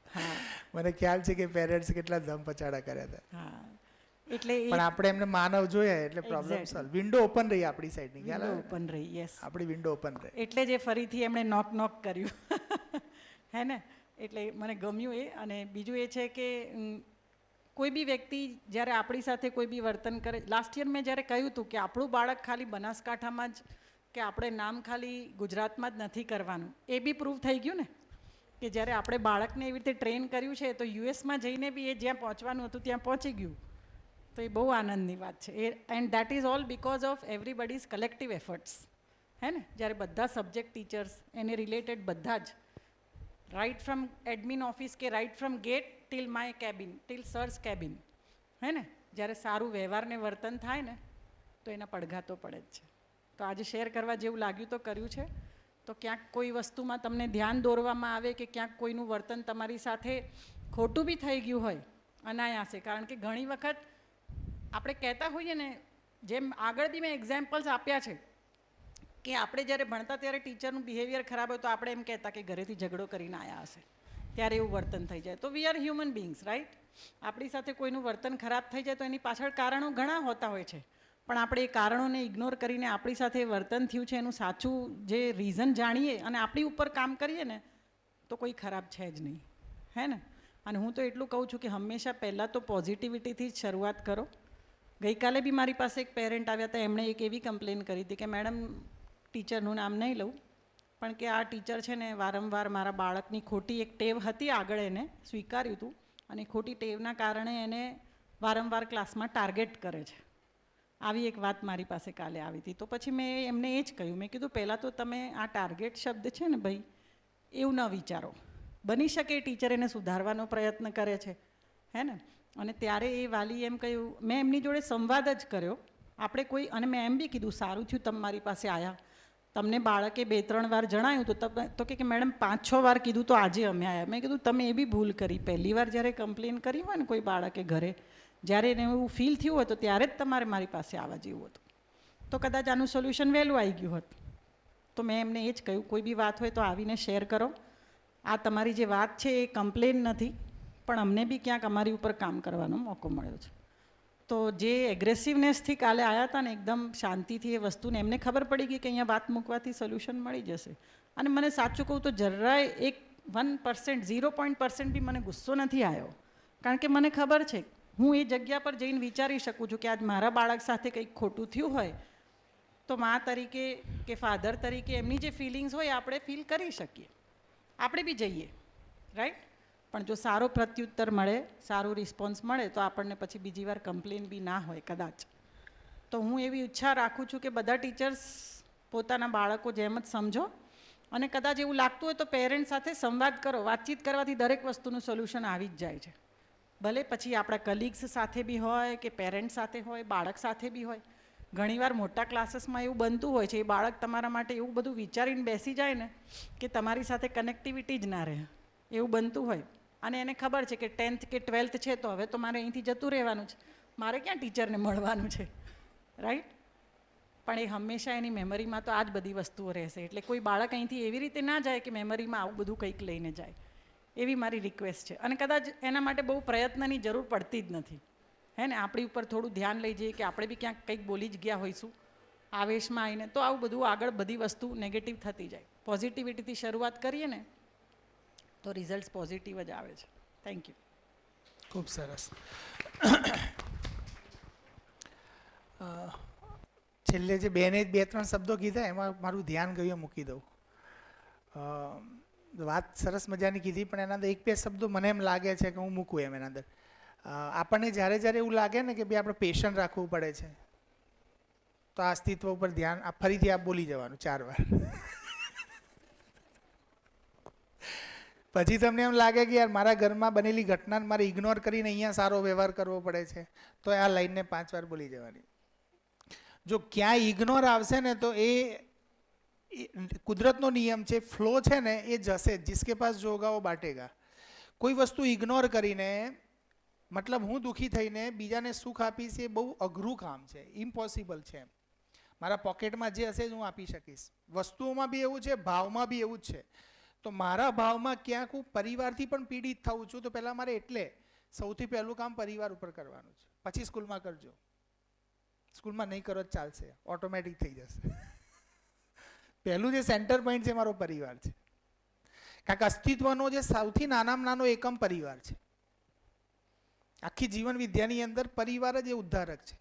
હા, મને ખ્યાલ છે કે પેરેન્ટ્સ કેટલા ધમ પછાડા કર્યા હતા. હા. એટલે પણ આપણે એમને માનવ જોયા એટલે problem Exactly. Solve. Window open રહી આપણી સાઈડની, ખ્યાલ આવે? ઓપન રહી. યસ, આપણી વિન્ડો ઓપન રહી. એટલે જે ફરીથી એમણે નોક કર્યું, હે ને? એટલે મને ગમ્યું એ. અને બીજું એ છે કે કોઈ બી વ્યક્તિ જ્યારે આપણી સાથે કોઈ બી વર્તન કરે, લાસ્ટ યર મેં જ્યારે કહ્યું હતું કે આપણું બાળક ખાલી બનાસકાંઠામાં જ કે આપણે નામ ખાલી ગુજરાતમાં જ નથી કરવાનું, એ બી પ્રૂવ થઈ ગયું ને કે જ્યારે આપણે બાળકને એવી રીતે ટ્રેન કર્યું છે તો યુએસમાં જઈને બી એ જ્યાં પહોંચવાનું હતું ત્યાં પહોંચી ગયું. તો એ બહુ આનંદની વાત છે. And that is all because of everybody's collective efforts, હે ને? જ્યારે બધા સબ્જેક્ટ ટીચર્સ એને રિલેટેડ બધા જ, રાઇટ ફ્રોમ એડમિન ઓફિસ કે right from gate till my cabin, till sir's cabin, હે ને? જ્યારે સારું વ્યવહારને વર્તન થાય ને તો એના પડઘા તો પડે જ છે. તો આજે શેર કરવા જેવું લાગ્યું તો કર્યું છે. તો ક્યાંક કોઈ વસ્તુમાં તમને ધ્યાન દોરવામાં આવે કે ક્યાંક કોઈનું વર્તન તમારી સાથે ખોટું બી થઈ ગયું હોય અનાયાસે, કારણ કે ઘણી વખત આપણે કહેતા હોઈએ ને, જેમ આગળ બી મેં એક્ઝામ્પલ્સ આપ્યા છે કે આપણે જ્યારે ભણતા ત્યારે ટીચરનું બિહેવિયર ખરાબ હોય તો આપણે એમ કહેતા કે ઘરેથી ઝઘડો કરીને આવ્યા હશે, ત્યારે એવું વર્તન થઈ જાય. તો we are human beings, right? આપણી સાથે કોઈનું વર્તન ખરાબ થઈ જાય તો એની પાછળ કારણો ઘણા હોતા હોય છે, પણ આપણે એ કારણોને ઇગ્નોર કરીને આપણી સાથે વર્તન થયું છે એનું સાચું જે રીઝન જાણીએ અને આપણી ઉપર કામ કરીએ ને તો કોઈ ખરાબ છે જ નહીં, હે ને? અને હું તો એટલું કહું છું કે હંમેશા પહેલાં તો પોઝિટિવિટીથી જ શરૂઆત કરો. ગઈકાલે બી મારી પાસે એક પેરેન્ટ આવ્યા હતા, એમણે એક એવી કમ્પ્લેન કરી હતી કે મેડમ, ટીચરનું નામ નહીં લઉં, પણ કે આ ટીચર છે ને વારંવાર મારા બાળકની ખોટી એક ટેવ હતી, આગળ એને સ્વીકાર્યું હતું, અને ખોટી ટેવના કારણે એને વારંવાર ક્લાસમાં ટાર્ગેટ કરે છે. આવી એક વાત મારી પાસે કાલે આવી હતી. તો પછી મેં એમને એ જ કહ્યું, મેં કીધું પહેલાં તો તમે આ ટાર્ગેટ શબ્દ છે ને ભાઈ, એવું ન વિચારો. બની શકે એ ટીચર એને સુધારવાનો પ્રયત્ન કરે છે, હે ને? અને ત્યારે એ વાલી એમ કહ્યું, મેં એમની જોડે સંવાદ જ કર્યો. આપણે કોઈ, અને મેં એમ બી કીધું સારું થયું તમે મારી પાસે આવ્યા, તમને બાળકે 2-3 વાર જણાવ્યું તો તમે તો કે મેડમ 5-6 વાર કીધું તો આજે અમે આવ્યા. મેં કીધું તમે એ બી ભૂલ કરી. પહેલી વાર જ્યારે કમ્પ્લેન કરી હોય ને કોઈ બાળકે ઘરે, જ્યારે એને એવું ફીલ થયું હોય તો ત્યારે જ તમારે મારી પાસે આવવા જેવું હતું, તો કદાચ આનું સોલ્યુશન વહેલું આવી ગયું હોત. તો મેં એમને એ જ કહ્યું, કોઈ બી વાત હોય તો આવીને શેર કરો. આ તમારી જે વાત છે એ કમ્પ્લેન નથી, પણ અમને બી ક્યાંક અમારી ઉપર કામ કરવાનો મોકો મળ્યો છે. તો જે એગ્રેસિવનેસથી કાલે આવ્યા હતા ને, એકદમ શાંતિથી એ વસ્તુને એમને ખબર પડી ગઈ કે અહીંયા વાત મૂકવાથી સોલ્યુશન મળી જશે. અને મને સાચું કહું તો જરાય એક 1%, 0% બી મને ગુસ્સો નથી આવ્યો, કારણ કે મને ખબર છે હું એ જગ્યા પર જઈને વિચારી શકું છું કે આજ મારા બાળક સાથે કંઈક ખોટું થયું હોય તો મા તરીકે કે ફાધર તરીકે એમની જે ફિલિંગ્સ હોય આપણે ફીલ કરી શકીએ, આપણે બી જઈએ, રાઈટ? પણ જો સારો પ્રત્યુત્તર મળે, સારો રિસ્પોન્સ મળે તો આપણને પછી બીજી વાર કમ્પ્લેન બી ના હોય કદાચ. તો હું એવી ઈચ્છા રાખું છું કે બધા ટીચર્સ પોતાના બાળકો જેમ જ સમજો, અને કદાચ એવું લાગતું હોય તો પેરેન્ટ સાથે સંવાદ કરો. વાતચીત કરવાથી દરેક વસ્તુનું સોલ્યુશન આવી જ જાય છે. ભલે પછી આપણા કલીગ્સ સાથે બી હોય કે પેરેન્ટ સાથે હોય, બાળક સાથે બી હોય. ઘણીવાર મોટા ક્લાસીસમાં એવું બનતું હોય છે, એ બાળક તમારા માટે એવું બધું વિચારીને બેસી જાય ને કે તમારી સાથે કનેક્ટિવિટી જ ના રહે, એવું બનતું હોય. અને એને ખબર છે કે 10th કે 12th છે તો હવે તો મારે અહીંથી જતું રહેવાનું છે, મારે ક્યાં ટીચરને મળવાનું છે, રાઈટ? પણ એ હંમેશા એની મેમરીમાં તો આ જ બધી વસ્તુઓ રહેશે. એટલે કોઈ બાળક અહીંથી એવી રીતે ના જાય કે મેમરીમાં આવું બધું કંઈક લઈને જાય, એવી મારી રિક્વેસ્ટ છે. અને કદાચ એના માટે બહુ પ્રયત્નની જરૂર પડતી જ નથી, હે ને? આપણી ઉપર થોડું ધ્યાન લઈ જઈએ કે આપણે બી ક્યાંક કંઈક બોલી જ ગયા હોઈશું આવેશમાં આવીને, તો આવું બધું આગળ બધી વસ્તુ નેગેટિવ થતી જાય. પોઝિટિવિટીથી શરૂઆત કરીએ ને તો રિઝલ્ટ પોઝિટિવ જ આવે છે. Thank you. ખૂબ સરસ. છેલ્લે જે બેને બે ત્રણ શબ્દો કીધા એમાં મારું ધ્યાન ગયું મૂકી દઉં. વાત સરસ મજાની કીધી, પણ એના અંદર એક બે શબ્દો મને એમ લાગે છે કે હું મૂકું એમ એના અંદર. આપણને જ્યારે જ્યારે એવું લાગે ને કે ભાઈ આપણે પેશન્ટ રાખવું પડે છે, તો આ અસ્તિત્વ ઉપર ધ્યાન ફરીથી આપ બોલી જવાનું 4 વાર. પછી તમને એમ લાગે કે યાર મારા ઘરમાં બનેલી ઘટનાને મારે ઇગ્નોર કરીને અહીંયા સારો વ્યવહાર કરવો પડે છે, તો આ લાઈનને 5 વાર બોલી જવાની. જો ક્યાંય ઇગ્નોર આવશે ને તો એ કુદરતનો નિયમ છે, ફ્લો છે ને એ જશે. જિસકે પાસ જોગા વો બાટેગા. કોઈ વસ્તુ ઇગ્નોર કરીને, મતલબ હું દુઃખી થઈને બીજાને સુખ આપીશ, એ બહુ અઘરું કામ છે, ઇમ્પોસિબલ છે. મારા પોકેટમાં જે હશે જ હું આપી શકીશ. વસ્તુઓમાં બી એવું છે, ભાવમાં બી એવું જ છે. તો મારા ભાવમાં ક્યાંક હું પરિવારથી પણ પીડિત થઉં છું, તો પહેલાં મારે એટલે સૌથી પહેલું કામ પરિવાર ઉપર કરવાનું છે. પછી સ્કૂલમાં કરજો. સ્કૂલમાં નહીં કરો જ ચાલશે, ઓટોમેટિક થઈ જશે. પહેલું જે સેન્ટર પોઈન્ટ છે મારો પરિવાર છે. કારણ કે અસ્તિત્વનો જે સૌથી નાનામાં નાનો એકમ પરિવાર છે. આખી જીવન વિદ્યાની અંદર પરિવાર જ એ ઉદ્ધારક છે.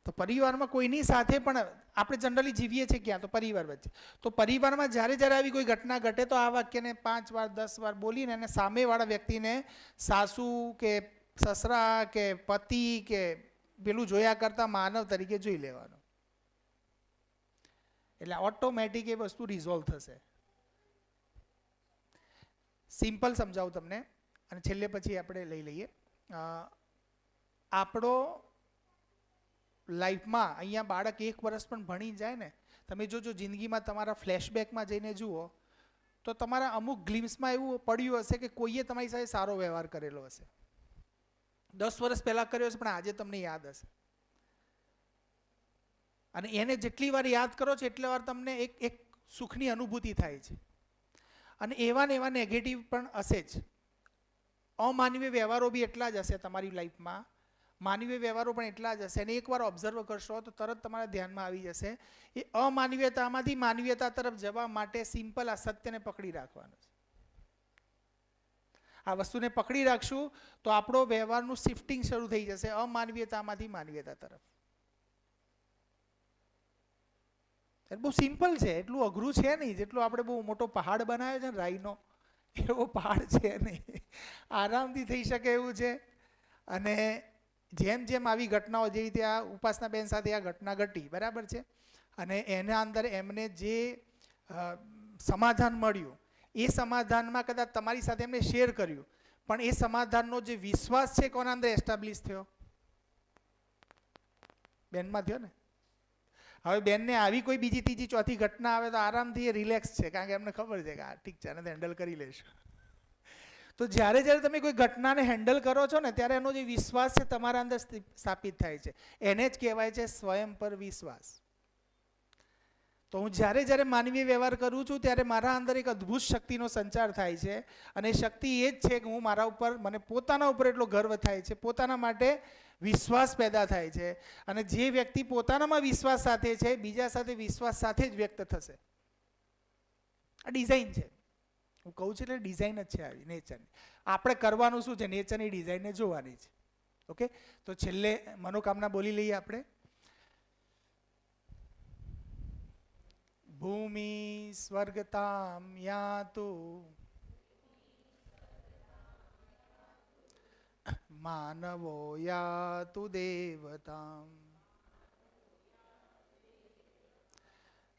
તો પરિવારમાં કોઈની સાથે પણ આપણે જનરલી જીવીએ છીએ ક્યાં? તો પરિવાર વચ્ચે. તો પરિવારમાં જ્યારે જ્યારે આવી કોઈ ઘટના ઘટે તો આ વાક્યને 5 વાર 10 વાર બોલીને એને સામેવાળા વ્યક્તિને સાસુ કે સસરા કે પતિ કે પેલું જોયા કરતા માનવ તરીકે જોઈ લેવાનું. એટલે ઓટોમેટિક એ વસ્તુ રિઝોલ્વ થશે. સિમ્પલ સમજાવું તમને, અને છેલ્લે પછી આપણે લઈ લઈએ. આપણો લાઈફમાં અહીંયા બાળક 1 વર્ષ પણ ભણી જાય ને, તમે જો જિંદગીમાં તમારા ફ્લેશબેકમાં જઈને જુઓ તો તમારા અમુક ગ્લિમ્સમાં એવું પડ્યું હશે કે કોઈએ તમારી સાથે સારો વ્યવહાર કરેલો હશે. 10 વર્ષ પહેલાં કર્યો હશે, પણ આજે તમને યાદ હશે. અને એને જેટલી વાર યાદ કરો છો એટલી વાર તમને એક સુખની અનુભૂતિ થાય છે. અને એવા ને એવા નેગેટિવ પણ હશે જ. અમાનવીય વ્યવહારો બી એટલા જ હશે તમારી લાઈફમાં, માનવીય વ્યવહારો પણ એટલા જ હશે. અને એકવાર ઓબ્ઝર્વ કરશો તો તરત તમારા ધ્યાનમાં આવી જશે. એ અમાનવીયતામાંથી માનવીયતા તરફ જવા માટે સિમ્પલ આ સત્યને પકડી રાખવાનું છે. આ વસ્તુને પકડી રાખશું તો આપણો વ્યવહારનું શિફ્ટિંગ શરૂ થઈ જશે અમાનવીયતામાંથી માનવીયતા તરફ. બહુ સિમ્પલ છે, એટલું અઘરું છે નહીં. જેટલું આપણે બહુ મોટો પહાડ બનાવ્યો છે ને રાઈનો, એવો પહાડ છે નહીં. આરામથી થઈ શકે એવું છે. અને જેમ જેમ આવી ઘટનાઓ, જે રીતે આ ઉપાસનાબેન સાથે આ ઘટના ઘટી, બરાબર છે, અને એના અંદર એમને જે સમાધાન મળ્યું, એ સમાધાનમાં કદાચ તમારી સાથે એમને શેર કર્યું, પણ એ સમાધાનનો જે વિશ્વાસ છે કોના અંદર એસ્ટાબ્લિશ થયો? બેનમાં થયો ને. હવે બેનને આવી કોઈ બીજી ત્રીજી ચોથી ઘટના આવે તો આરામથી એ રિલેક્સ છે, કારણ કે એમને ખબર છે કે આ ઠીક છે, આને હેન્ડલ કરી લઈશું. તો જ્યારે જ્યારે તમે કોઈ ઘટનાને હેન્ડલ કરો છો ને, ત્યારે એનો જે વિશ્વાસ છે તમારા અંદર સ્થાપિત થાય છે. એને જ કહેવાય છે સ્વયં પર વિશ્વાસ. તો હું જ્યારે જ્યારે માનવીય વ્યવહાર કરું છું ત્યારે મારા અંદર એક અદ્ભુત શક્તિનો સંચાર થાય છે. અને શક્તિ એ જ છે કે હું મારા ઉપર, મને પોતાના ઉપર એટલો ગર્વ થાય છે, પોતાના માટે વિશ્વાસ પેદા થાય છે. અને જે વ્યક્તિ પોતાનામાં વિશ્વાસ સાથે છે, બીજા સાથે વિશ્વાસ સાથે જ વ્યક્ત થશે. આ ડિઝાઇન છે. હું કહું છું એટલે ડિઝાઇન જ છે આવી નેચરની. આપણે કરવાનું શું છે? નેચરની ડિઝાઇનને જોવાની છે. ઓકે, તો છેલ્લે મનોકામના બોલી લઈએ આપણે. ભૂમિ સ્વર્ગતામ યાતુ માનવો યાતુ દેવતામ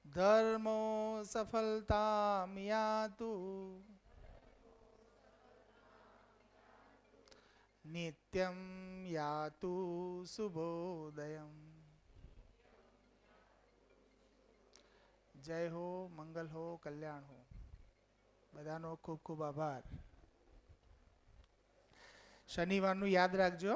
ધર્મો સફલતામ યાતુ નિત્યમ યાતુ શુભોદયમ. જય હો, મંગલ હો, કલ્યાણ હો. બધાનો ખૂબ ખૂબ આભાર. શનિવારનું યાદ રાખજો.